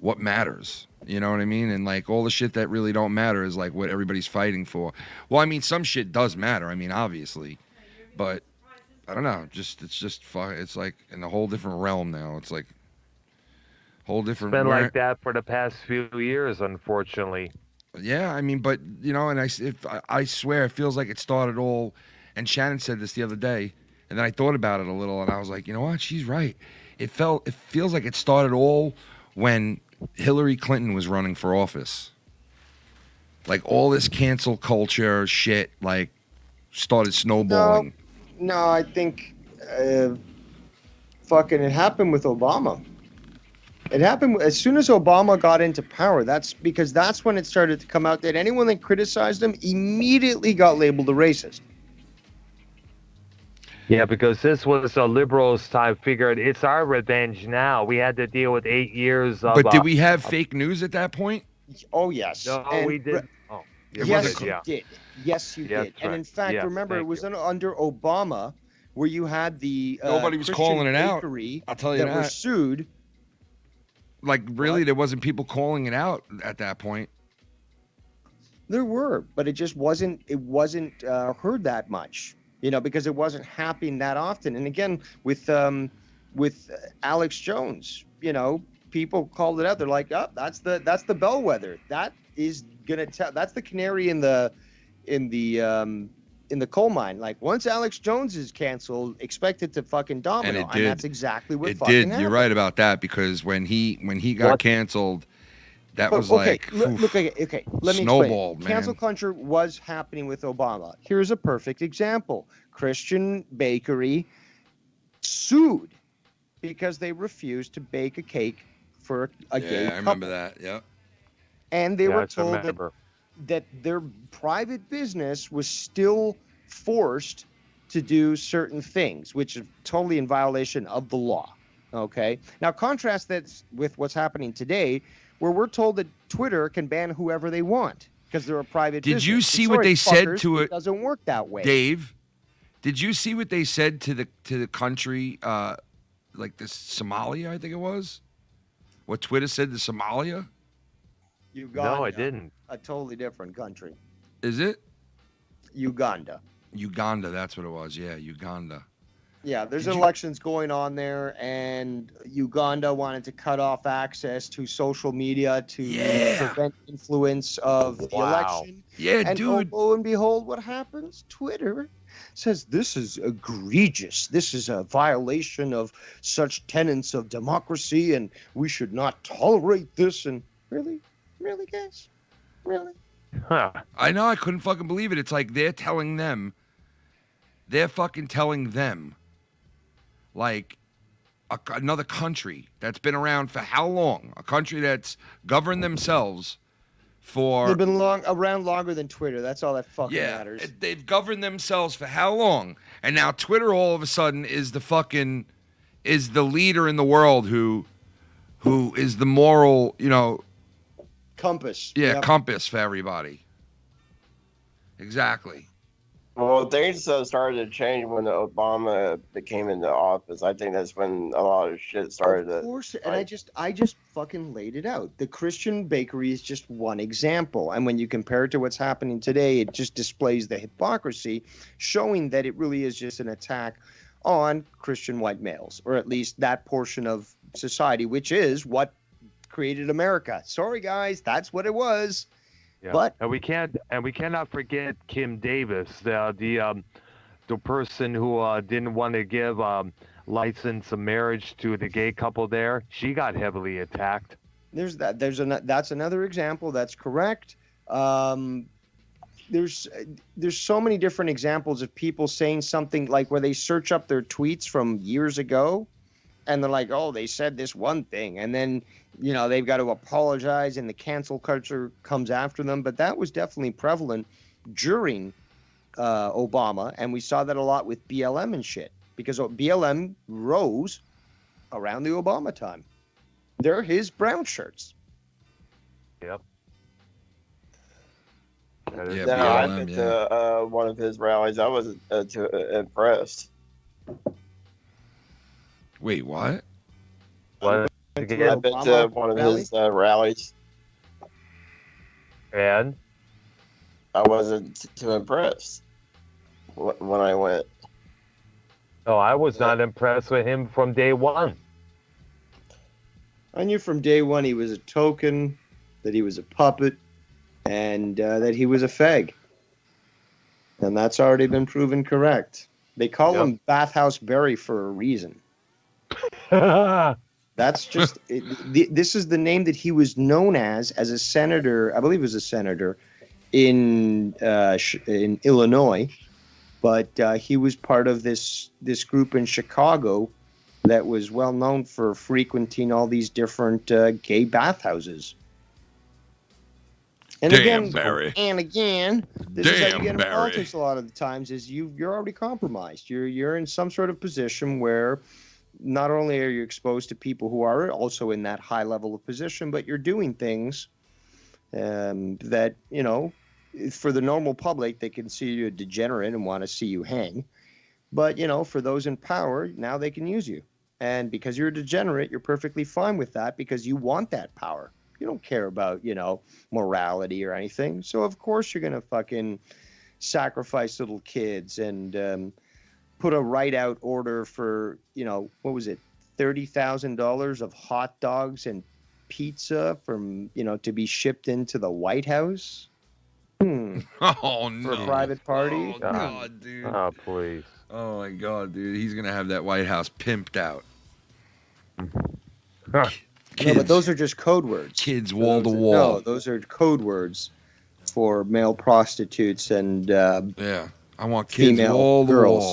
what matters. You know what I mean? And like all the shit that really don't matter is like what everybody's fighting for. Well, I mean, some shit does matter. I mean, obviously, but I don't know. It's like in a whole different realm now. It's like whole different. It's been like that for the past few years, unfortunately. Yeah, I mean, but and I swear it feels like it started all. And Channin said this the other day, and then I thought about it a little, and I was like, you know what? She's right. It feels like it started all when Hillary Clinton was running for office. Like all this cancel culture shit, like started snowballing. No, I think it happened with Obama. It happened as soon as Obama got into power. That's when it started to come out that anyone that criticized him immediately got labeled a racist. Yeah, because this was a liberals' time. Figured it's our revenge now. We had to deal with 8 years of. But did we have fake news at that point? Oh yes. No, we did. Yes, you did. Yes, you did. And right. in fact, Yeah, remember, it thank was under Obama where you had the Nobody was Christian calling it out. bakery I'll tell you that were that. sued. Like really, there wasn't people calling it out at that point. There were, but it just wasn't. It wasn't heard that much, because it wasn't happening that often. And again, with Alex Jones, people called it out. They're like, "Oh, that's the bellwether. That is gonna tell. That's the canary in the coal mine. Like once Alex Jones is canceled, expect it to fucking domino, And it did. that's exactly what It fucking did. happened. You're right about that because when he got canceled, that was like look. Okay. Let me snowballed, explain. Cancel culture was happening with Obama. Here's a perfect example: Christian bakery sued because they refused to bake a cake for a gay couple. I remember that. Yeah. And they were I told remember. that their private business was still forced to do certain things, which is totally in violation of the law. Okay. Now contrast that with what's happening today, where we're told that Twitter can ban whoever they want because they're a private business. Did you see Sorry, what they said fuckers, to it? Doesn't work that way. Dave, did you see what they said to the country, like the Somalia, I think it was? What Twitter said to Somalia? Uganda. No, I didn't. A totally different country. Is it? Uganda. Uganda, that's what it was. Yeah, Uganda. Yeah, there's elections going on there, and Uganda wanted to cut off access to social media to prevent influence of the election. Yeah, and dude. Oh, lo and behold, what happens? Twitter says this is egregious. This is a violation of such tenets of democracy, and we should not tolerate this. And really, guys? Really? Huh. I know, I couldn't fucking believe it. It's like they're fucking telling them, like, another country that's been around for how long? A country that's governed themselves for... They've been around longer than Twitter. That's all that fucking matters. They've governed themselves for how long? And now Twitter all of a sudden is the leader in the world who is the moral, compass. Yeah, compass for everybody. Exactly. Well, things started to change when Obama came into office. I think that's when a lot of shit started. Of course, and I just fucking laid it out. The Christian bakery is just one example, and when you compare it to what's happening today, it just displays the hypocrisy, showing that it really is just an attack on Christian white males, or at least that portion of society, which is what created America. Sorry, guys, that's what it was. Yeah. But we cannot forget Kim Davis, the person who didn't want to give license of marriage to the gay couple there. She got heavily attacked. That's another example. That's correct. There's so many different examples of people saying something like where they search up their tweets from years ago, and they're like, oh, they said this one thing, and then they've got to apologize, and the cancel culture comes after them. But that was definitely prevalent during Obama, and we saw that a lot with BLM and shit, because BLM rose around the Obama time. They're his brown shirts. Yep. Yeah, I went to one of his rallies. I wasn't too impressed. Wait, what? What? I've been to one of his rallies. And? I wasn't too impressed when I went. Oh, I was not impressed with him from day one. I knew from day one he was a token, that he was a puppet, and that he was a fag. And that's already been proven correct. They call him Bathhouse Berry for a reason. That's just this is the name that he was known as a senator. I believe he was a senator in Illinois, but he was part of this group in Chicago that was well known for frequenting all these different gay bathhouses. And Damn, again, Barry. This is how you get in Barry. politics a lot of the times. Is you're already compromised. You're in some sort of position where not only are you exposed to people who are also in that high level of position, but you're doing things that, for the normal public, they can see you a degenerate and want to see you hang. But, for those in power, now they can use you. And because you're a degenerate, you're perfectly fine with that because you want that power. You don't care about, morality or anything. So, of course, you're going to fucking sacrifice little kids and put a write-out order for, what was it, $30,000 of hot dogs and pizza from, to be shipped into the White House? Oh, no. For a private party? Oh, God, dude. Oh, please. Oh, my God, dude. He's going to have that White House pimped out. No, but those are just code words. Kids wall to wall. No, those are code words for male prostitutes and yeah. I want kids female wall to girls.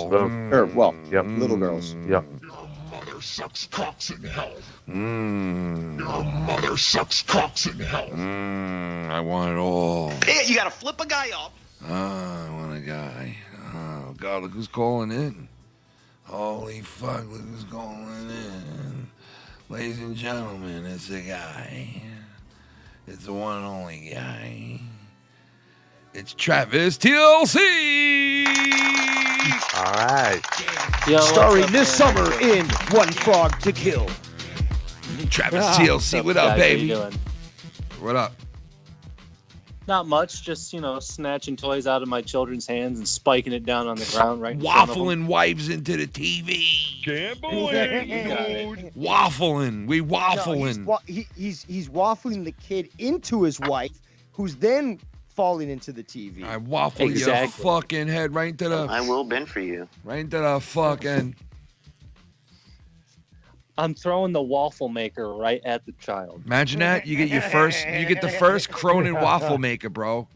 wall. Little girls. Yep. Your mother sucks cocks in hell. Mm. Your mother sucks cocks in hell. I want it all. Yeah, you gotta flip a guy up. I want a guy. Oh, God, look who's calling in. Holy fuck, look who's calling in. Ladies and gentlemen, it's a guy. It's the one and only guy. It's Travis TLC. All right. Starring this summer in One Frog to Kill. Travis TLC, what up, baby? What up? Not much, just, snatching toys out of my children's hands and spiking it down on the ground right in front of them. Waffling wives into the TV. Gambling. Waffling. We waffling. No, he's waffling the kid into his wife, who's then falling into the TV. I waffle your fucking head right into the... I will bend for you. Right into the fucking... I'm throwing the waffle maker right at the child. Imagine that. You get the first Cronin waffle maker, bro.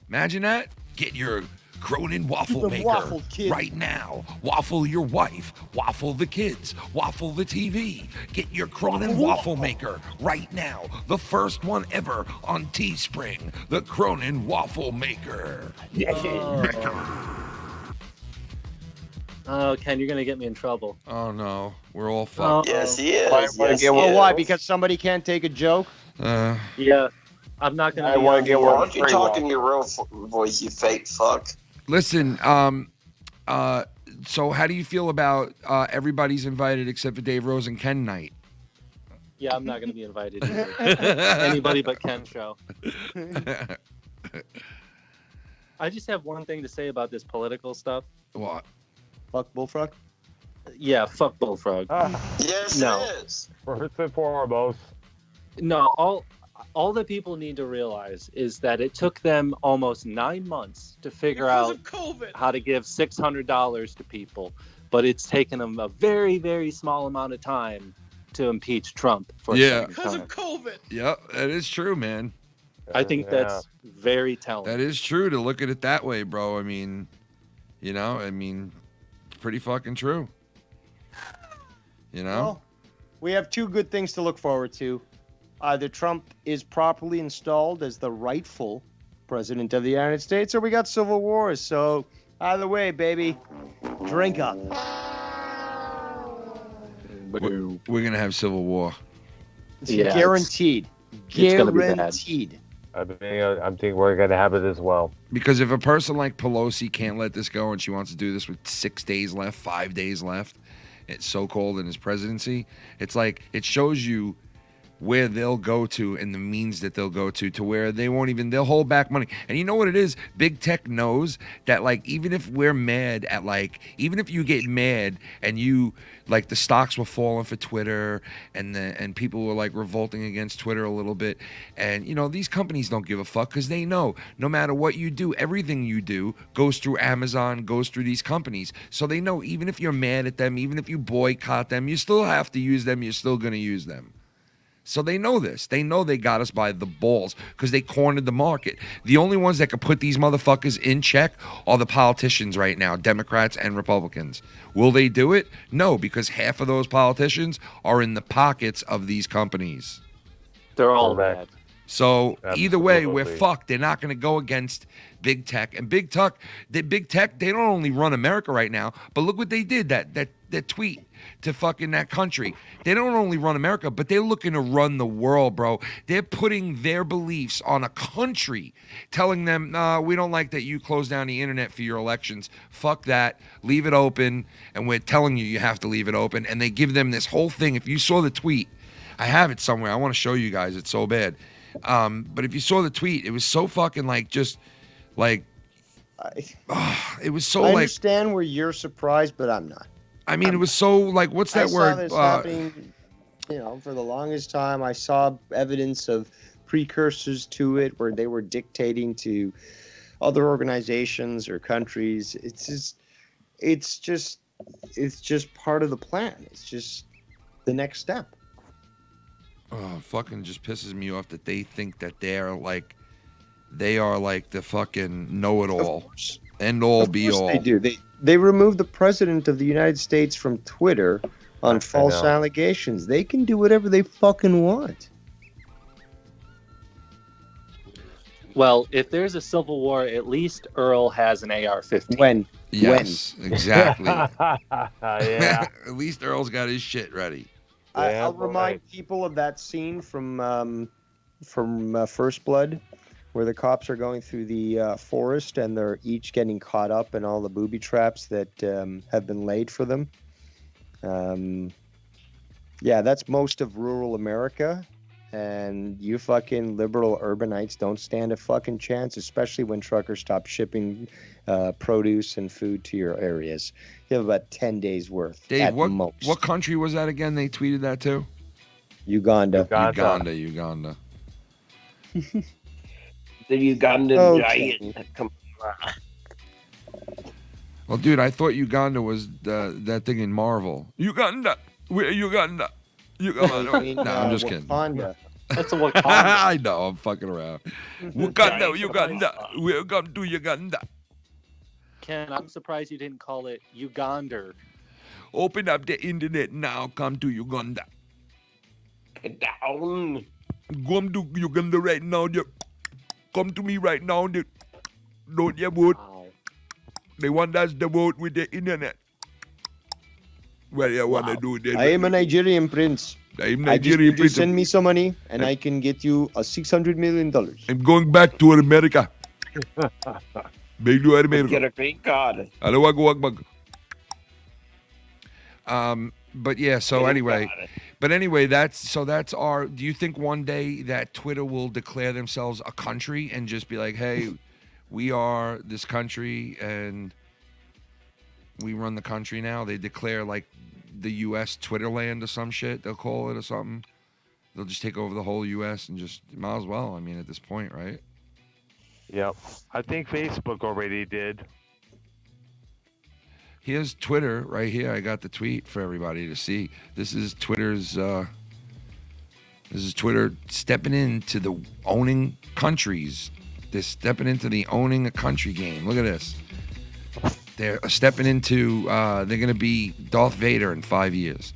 Imagine that. Get your Cronin waffle maker right now. Waffle your wife. Waffle the kids. Waffle the TV. Get your Cronin waffle maker right now. The first one ever on Teespring. The Cronin waffle maker. Waffle maker. Oh, Ken, you're going to get me in trouble. Oh, no. We're all fucked. Yes, he is. Why? Because somebody can't take a joke? Yeah. I'm not going to... I want to get why don't you talk in your real voice, you fake fuck? Listen, so how do you feel about everybody's invited except for Dave Rose and Ken night? Yeah, I'm not going to be invited either. Anybody but Ken show. I just have one thing to say about this political stuff. What? Fuck Bullfrog? Yeah, fuck Bullfrog. Yes, no. it is. First and foremost. No, all that people need to realize is that it took them almost 9 months to figure out how to give $600 to people, but it's taken them a very, very small amount of time to impeach Trump for because of COVID. Yep, that is true, man. I think that's very telling. That is true to look at it that way, bro. I mean, pretty fucking true. Well, we have two good things to look forward to. Either Trump is properly installed as the rightful president of the United States, or we got civil wars. So either way, baby, drink up. We're gonna have civil war. It's guaranteed. Guaranteed. I think we're gonna have it as well. Because if a person like Pelosi can't let this go and she wants to do this with 6 days left, 5 days left, it's so-called in his presidency, it's like it shows you where they'll go to and the means that they'll go to where they'll hold back money. And you know what it is? Big tech knows that, like, even if we're mad at, like, even if you get mad and you, like, the stocks were falling for Twitter and people were, like, revolting against Twitter a little bit, and, these companies don't give a fuck because they know no matter what you do, everything you do goes through Amazon, goes through these companies. So they know even if you're mad at them, even if you boycott them, you still have to use them, you're still going to use them. So they know this. They know they got us by the balls because they cornered the market. The only ones that can put these motherfuckers in check are the politicians right now, Democrats and Republicans. Will they do it? No, because half of those politicians are in the pockets of these companies. They're all bad. So either way, we're fucked. They're not going to go against big tech. And big tech, they don't only run America right now, but look what they did, that tweet to fucking that country. They don't only run America, but they're looking to run the world, bro. They're putting their beliefs on a country, telling them, nah, we don't like that you close down the internet for your elections. Fuck that. Leave it open. And we're telling you have to leave it open. And they give them this whole thing. If you saw the tweet, I have it somewhere. I want to show you guys. It's so bad. But if you saw the tweet, it was so fucking like, just like, it was so I like. understand where you're surprised, but I'm not. I mean, it was so like, what's that word? I saw this happening, for the longest time. I saw evidence of precursors to it where they were dictating to other organizations or countries. It's just part of the plan. It's just the next step. Oh, fucking just pisses me off that they think that they are like the fucking know-it-all, end all, be all. They do. They removed the president of the United States from Twitter on false allegations. They can do whatever they fucking want. Well, if there's a civil war, at least Earl has an AR-15. When? Yes, exactly. Yeah. At least Earl's got his shit ready. I'll remind people of that scene from from First Blood, where the cops are going through the forest and they're each getting caught up in all the booby traps that have been laid for them. Yeah, that's most of rural America. And you fucking liberal urbanites don't stand a fucking chance, especially when truckers stop shipping produce and food to your areas. You have about 10 days worth. Dave, at what most. country was that again? They tweeted that too? Uganda. Uganda. The Ugandan Okay. giant. Come on. Well, dude, I thought Uganda was that thing in Marvel. Uganda. We're Uganda. Uganda. No, I'm just kidding. Wakanda. That's a Wakanda. I know, I'm fucking around. Uganda, Uganda. Welcome to Uganda. Ken, I'm surprised you didn't call it Ugander. Open up the internet now. Come to Uganda. Get down. Come to Uganda right now. Come to me right now. Don't you vote? They want us to vote with the internet. What do you want to do then? I am a Nigerian prince. I'm I just Nigerian need you to prince. send me some money, and I can get you $600 million. I'm going back to America. Big to America. Get a green card. But yeah, so anyway, that's our. Do you think one day that Twitter will declare themselves a country and just be like, hey, we are this country and we run the country now? They declare like the U.S. Twitterland or some shit. They'll call it or something. They'll just take over the whole U.S. and just might as well. I mean, at this point, right? Yep. I think Facebook already did. Here's Twitter right here. I got the tweet for everybody to see. This is Twitter's. This is Twitter stepping into the owning countries. They're stepping into the owning a country game. Look at this. They're stepping into. They're going to be Darth Vader in 5 years.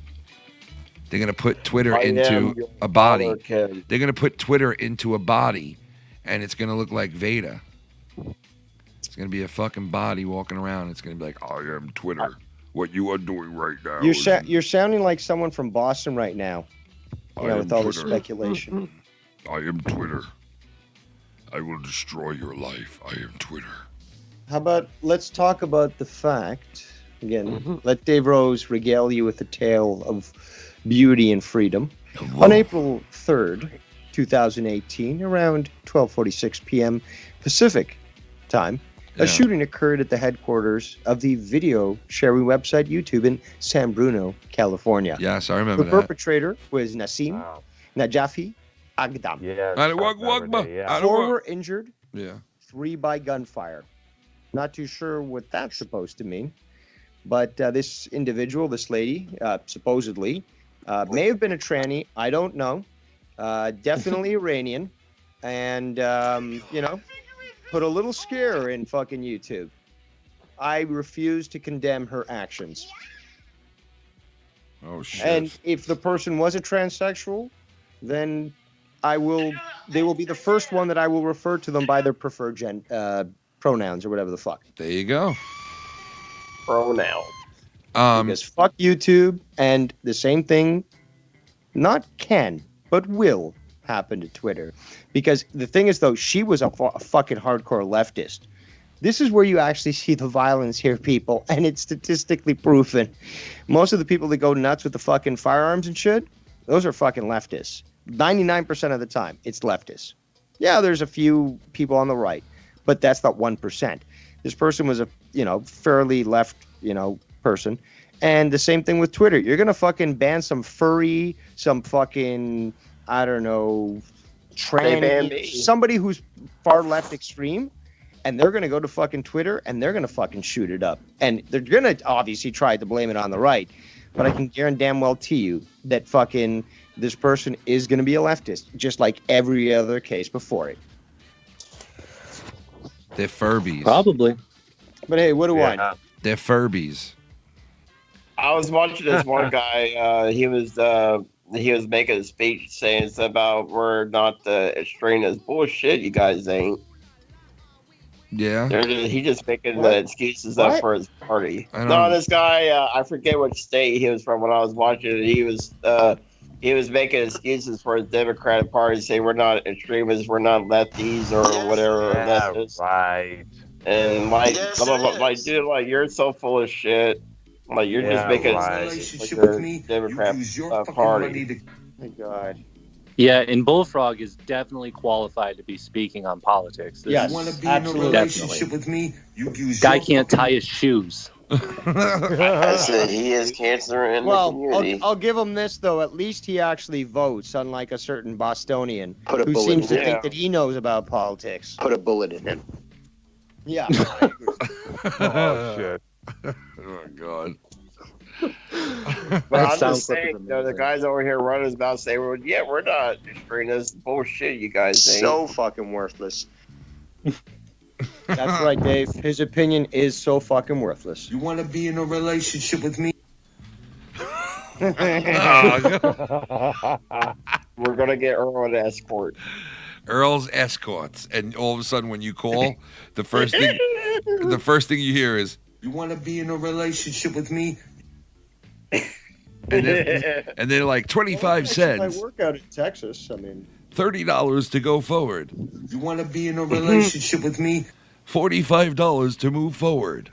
They're going to put Twitter into a body. They're going to put Twitter into a body, and it's going to look like Vader. It's going to be a fucking body walking around. It's going to be like, I am Twitter. What you are doing right now. You're sounding like someone from Boston right now. You know, with all this speculation. I am Twitter. I will destroy your life. I am Twitter. How about let's talk about the fact, again, let Dave Rose regale you with the tale of beauty and freedom. On April 3rd, 2018, around 12:46 p.m. Pacific time, a shooting occurred at the headquarters of the video sharing website YouTube in San Bruno, California. Yes, I remember the that. perpetrator was Nassim Najafi Agdam. Yeah. 4 were injured. Yeah. 3 by gunfire. Not too sure what that's supposed to mean. But this individual, this lady, supposedly, may have been a tranny. I don't know. Definitely Iranian. And, put a little scare in fucking YouTube. I refuse to condemn her actions. Oh, shit. And if the person was a transsexual, then they will be the first one that I will refer to them by their preferred pronouns or whatever the fuck. There you go. Pronoun. Because fuck YouTube, and the same thing, not can, but will happen to Twitter. Because the thing is, though, she was a fucking hardcore leftist. This is where you actually see the violence here, people, and it's statistically proven. Most of the people that go nuts with the fucking firearms and shit, those are fucking leftists. 99% of the time, it's leftists. Yeah, there's a few people on the right, but that's not 1%. This person was a, fairly left, person. And the same thing with Twitter. You're going to fucking ban some furry, some fucking, I don't know, tranny, somebody who's far left extreme, and they're going to go to fucking Twitter and they're going to fucking shoot it up. And they're going to obviously try to blame it on the right. But I can guarantee damn well to you that fucking this person is going to be a leftist, just like every other case before it. They're Furbies. Probably. But hey, what do I know? They're Furbies. I was watching this one guy. He was making a speech saying it's about we're not the extremists. Bullshit, you guys ain't. Yeah. He just making the excuses up for his party. No, this guy, I forget which state he was from when I was watching it. He was he was making excuses for his Democratic Party, saying we're not extremists, we're not lefties or whatever. Yeah, right. And like, like, dude, like you're so full of shit. Like you're just making a Democrat Party. My God. Yeah, and Bullfrog is definitely qualified to be speaking on politics. This Yes, is wanna be in a absolutely. relationship with me? You use Guy your can't tie his shoes. I said he is cancer in the community. I'll give him this though. At least he actually votes, unlike a certain Bostonian Put a who bullet seems to in think him. that he knows about politics. Put a bullet in him. Yeah. Oh shit. Oh God. But I'm just saying, the guys over here running his mouth saying, well, yeah, we're not extremists. Bullshit, you guys think. So fucking worthless. That's right, Dave. His opinion is so fucking worthless. You want to be in a relationship with me? We're gonna get Earl an escort. Earl's escorts, and all of a sudden, when you call, the first thing you hear is, You want to be in a relationship with me? and then like 25 cents, I work out in Texas. I mean, $30 to go forward, You want to be in a relationship with me? $45 to move forward.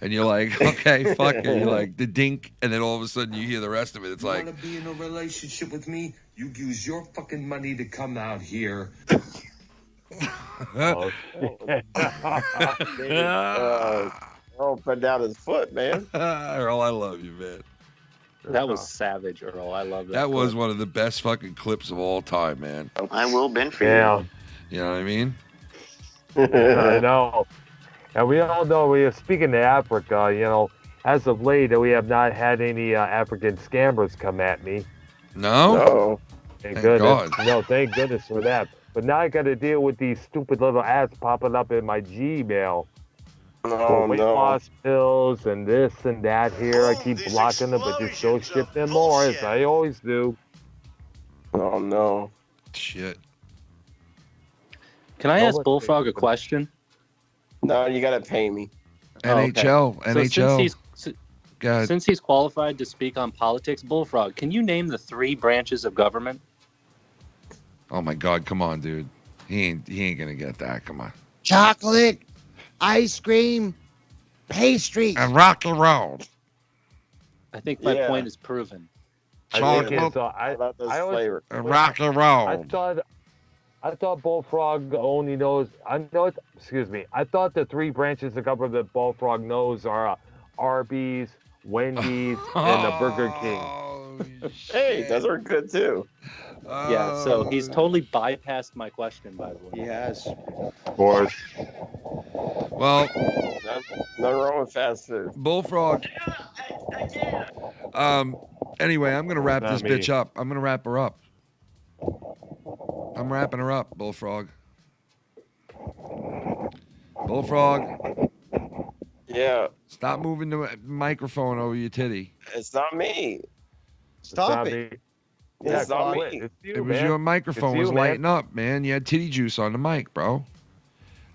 And you're like, okay, fuck it. You're like the dink, and then all of a sudden you hear the rest of it. It's You like, want to be in a relationship with me? You use your fucking money to come out here. Oh, Earl put down his foot, man. Earl, I love you, man. That was savage, Earl. I love that. That was clip. one of the best fucking clips of all time, man. I will bend for Yeah. You know what I mean? I know. And we all know, we are speaking to Africa, you know, as of late, we have not had any African scammers come at me. No? No. Thank Thank goodness. God. No, thank goodness for that. But now I got to deal with these stupid little ads popping up in my Gmail. For weight loss pills and this and that here. I keep blocking them, but they still ship them more, as I always do. Oh, no. Shit. Can I ask Bullfrog a question? No, you gotta pay me. NHL. So NHL. since he's qualified to speak on politics, Bullfrog, can you name the 3 branches of government? Oh my God, come on, dude. He ain't gonna get that. Come on. chocolate, ice cream, pastry, and rock and roll. I think my point is proven. I always, rock and roll. I thought Bullfrog only knows. I thought the 3 branches of government that Bullfrog knows are Arby's, Wendy's, and the Burger King. Hey, those are good too. Yeah, so he's totally bypassed my question, by the way. He has. Of course. Well, nothing wrong with fast food. Bullfrog. Anyway, I'm gonna wrap this bitch up. I'm gonna wrap her up. I'm wrapping her up, Bullfrog. Bullfrog. Yeah. Stop moving the microphone over your titty. It's not me. Stop it. It's not me. It's you, It was man. your microphone It's was you, man. lighting up, man. You had titty juice on the mic, bro.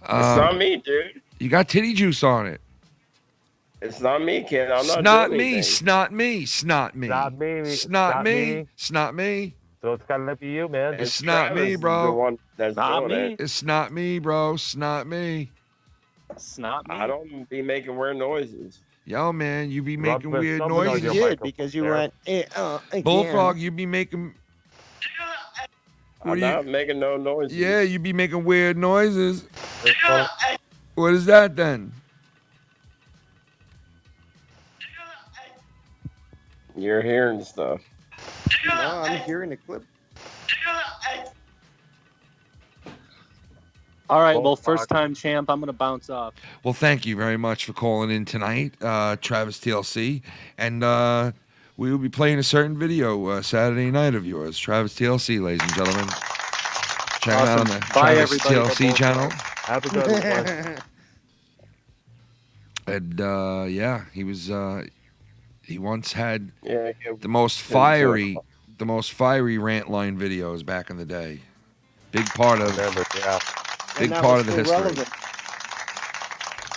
It's not me, dude. You got titty juice on it. It's not me, kid. I'm not Snot doing me, anything. snot me, snot me. Snot me, Snot me, snot me. So it's gotta be you, man. It's not me, Travis is bro. the one that's Not doing me. it. It's not me, bro. Snot me. Snot me. I don't be making weird noises. Yo, man, you be Rub making the weird something on noises. your You did microphone because you there. went, again. Bullfrog, you be making. What I'm do you- not making no noises. Yeah, you be making weird noises. What is that then? You're hearing stuff. No, I'm hearing a clip. All right, well, first time champ, I'm going to bounce off. Well, thank you very much for calling in tonight, Travis TLC. And we will be playing a certain video Saturday night of yours, Travis TLC, ladies and gentlemen. Check it out on the Bye, Travis everybody. TLC channel. Have a good one. And yeah, he was. He once had Yeah, the most fiery rant line videos back in the day. Big part of big part of the history. Relevant.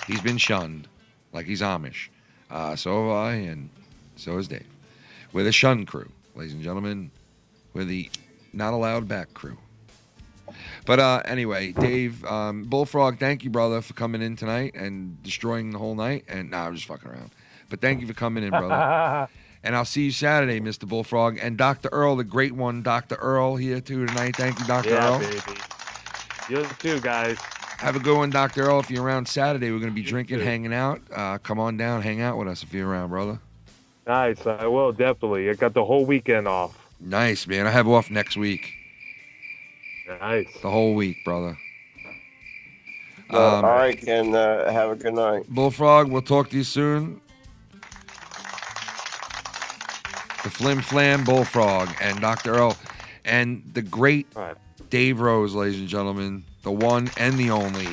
He's been shunned, like he's Amish. So have I, and so is Dave. We're the shun crew. ladies and gentlemen. We're the Not Allowed Back crew. But anyway, Dave, Bullfrog, thank you, brother, for coming in tonight and destroying the whole night. And I'm just fucking around. But thank you for coming in, brother. And I'll see you Saturday, Mr. Bullfrog. And Dr. Earl, the great one, Dr. Earl, here too tonight. Thank you, Dr. Earl. Yeah, baby. You too, guys. Have a good one, Dr. Earl. If you're around Saturday, we're going to be drinking, hanging out. Come on down, hang out with us if you're around, brother. Nice. I will, definitely. I got the whole weekend off. Nice, man. I have off next week. Nice. The whole week, brother. All right, Ken. Have a good night. Bullfrog, we'll talk to you soon. The Flim Flam Bullfrog and Dr. Earl and the great Dave Rose, ladies and gentlemen. The one and the only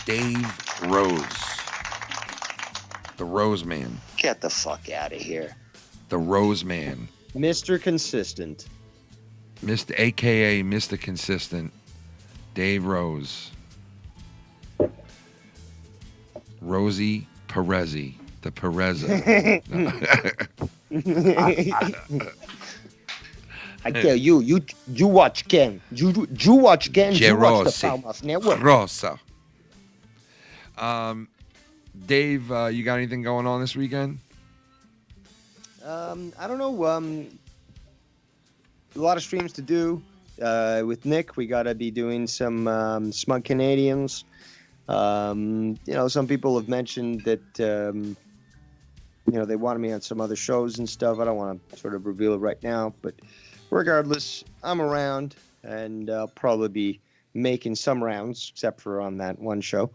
Dave Rose. The Rose Man. Get the fuck out of here. The Rose Man. Mr. Consistent. Mr. AKA Mr. Consistent. Dave Rose. Rosie Perezzi. The Perezza. I tell you, you watch Ken. You watch Ken. You watch the Palmas Network. Rosa. Dave, you got anything going on this weekend? I don't know. A lot of streams to do. With Nick, we got to be doing some Smug Canadians. Some people have mentioned that, they wanted me on some other shows and stuff. I don't want to sort of reveal it right now, but regardless, I'm around and I'll probably be making some rounds, except for on that one show,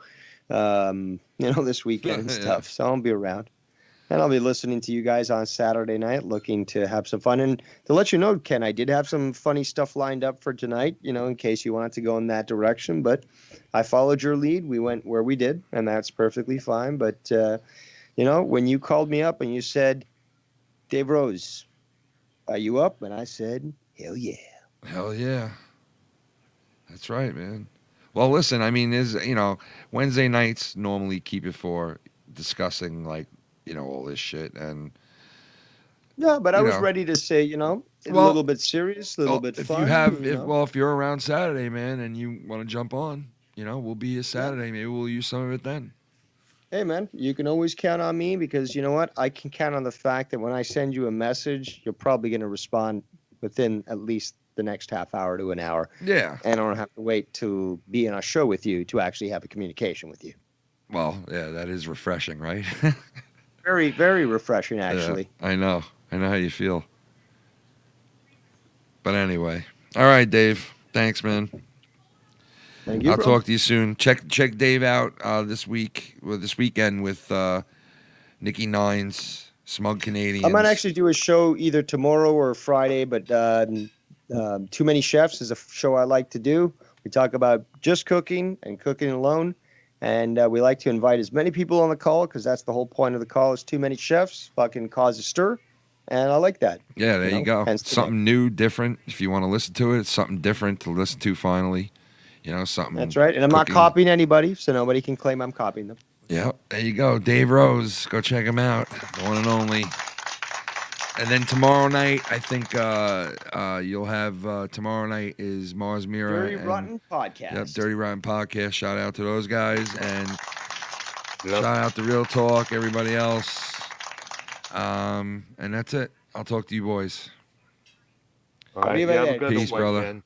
this weekend and stuff. So I'll be around. And I'll be listening to you guys on Saturday night, looking to have some fun. And to let you know, Ken, I did have some funny stuff lined up for tonight, in case you wanted to go in that direction. But I followed your lead. We went where we did, and that's perfectly fine. But, when you called me up and you said, Dave Rose, are you up? And I said, hell yeah. Hell yeah. That's right, man. Well, listen, I mean, Wednesday nights normally keep it for discussing, all this shit. And yeah, but I was ready to say, a little bit serious, a little bit fun. If you're around Saturday, man, and you want to jump on, we'll be here Saturday. Maybe we'll use some of it then. Hey, man, you can always count on me because you know what? I can count on the fact that when I send you a message, you're probably going to respond within at least the next half hour to an hour. Yeah. And I don't have to wait to be on a show with you to actually have a communication with you. Well, yeah, that is refreshing, right? Very, very refreshing, actually. Yeah, I know how you feel. But anyway. All right, Dave. Thanks, man. Thank you, I'll talk to you soon. Check Dave out this weekend with Nikki Nines, Smug Canadians. I might actually do a show either tomorrow or Friday, but Too Many Chefs is a show I like to do. We talk about just cooking and cooking alone. And we like to invite as many people on the call because that's the whole point of the call is Too Many Chefs, fucking cause a stir. And I like that. Yeah, there you go. Something new, different. If you want to listen to it, it's something different to listen to finally. Something. That's right. And I'm not copying anybody, so nobody can claim I'm copying them. Yeah, there you go. Dave Rose. Go check him out. The one and only. And then tomorrow night, I think you'll have tomorrow night is Mars Mira. Dirty Rotten Podcast. Yep, Dirty Rotten Podcast. Shout out to those guys. And shout out to Real Talk, everybody else. And that's it. I'll talk to you boys. All right, have a good Peace, one, brother.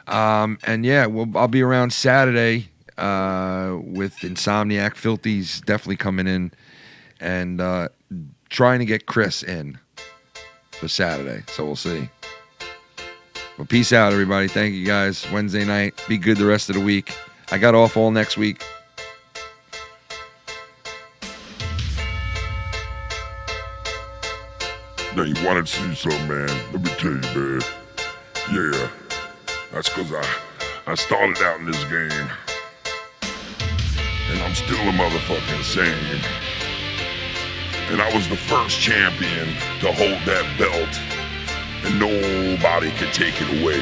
man. And yeah, I'll be around Saturday with Insomniac. Filthy's definitely coming in and trying to get Chris in for Saturday. So we'll see. Well, peace out, everybody. Thank you, guys. Wednesday night. Be good the rest of the week. I got off all next week. Now you wanted to see something, man. Let me tell you, man. Yeah, that's because I started out in this game. And I'm still a motherfucking same. And I was the first champion to hold that belt. And nobody could take it away.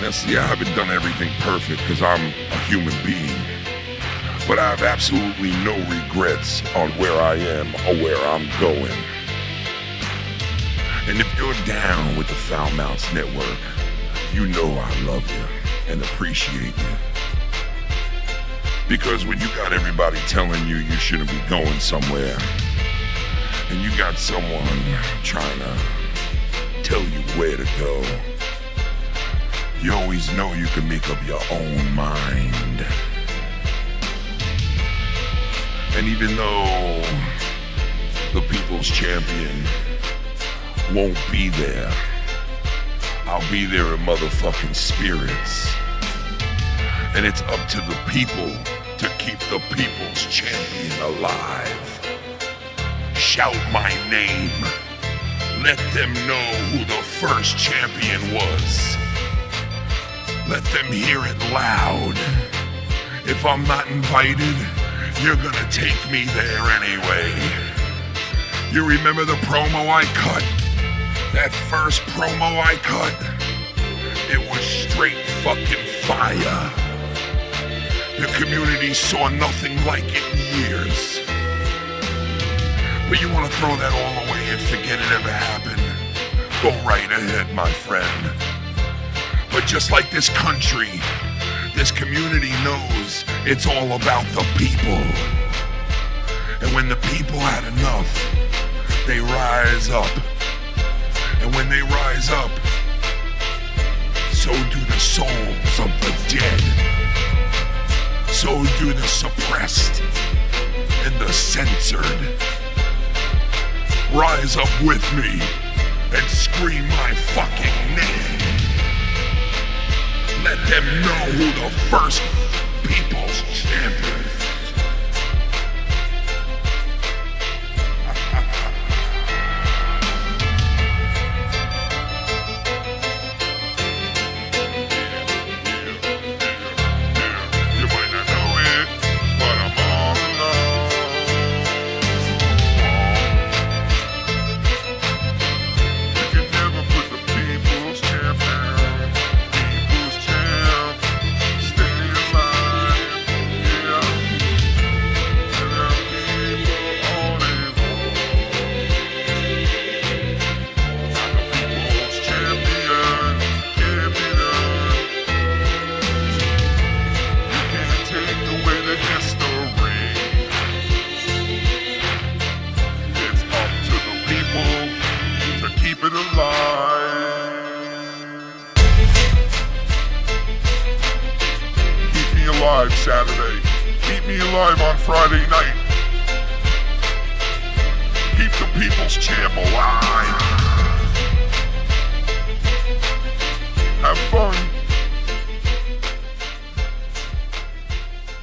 Now see, I haven't done everything perfect because I'm a human being. But I have absolutely no regrets on where I am or where I'm going. And if you're down with the Foul Mouths Network, you know I love you and appreciate you. Because when you got everybody telling you you shouldn't be going somewhere, and you got someone trying to tell you where to go, you always know you can make up your own mind. And even though the people's champion won't be there, I'll be there in motherfucking spirits. And it's up to the people to keep the people's champion alive. Shout my name. Let them know who the first champion was. Let them hear it loud. If I'm not invited, you're gonna take me there anyway. You remember the promo I cut? That first promo I cut? It was straight fucking fire. The community saw nothing like it in years. But you want to throw that all away and forget it ever happened? Go right ahead, my friend. But just like this country, this community knows it's all about the people. And when the people had enough, they rise up. And when they rise up, so do the souls of the dead. So do the suppressed and the censored. Rise up with me and scream my fucking name. Let them know who the first people's champion is. Saturday. Keep me alive on Friday night. Keep the people's champ alive. Have fun.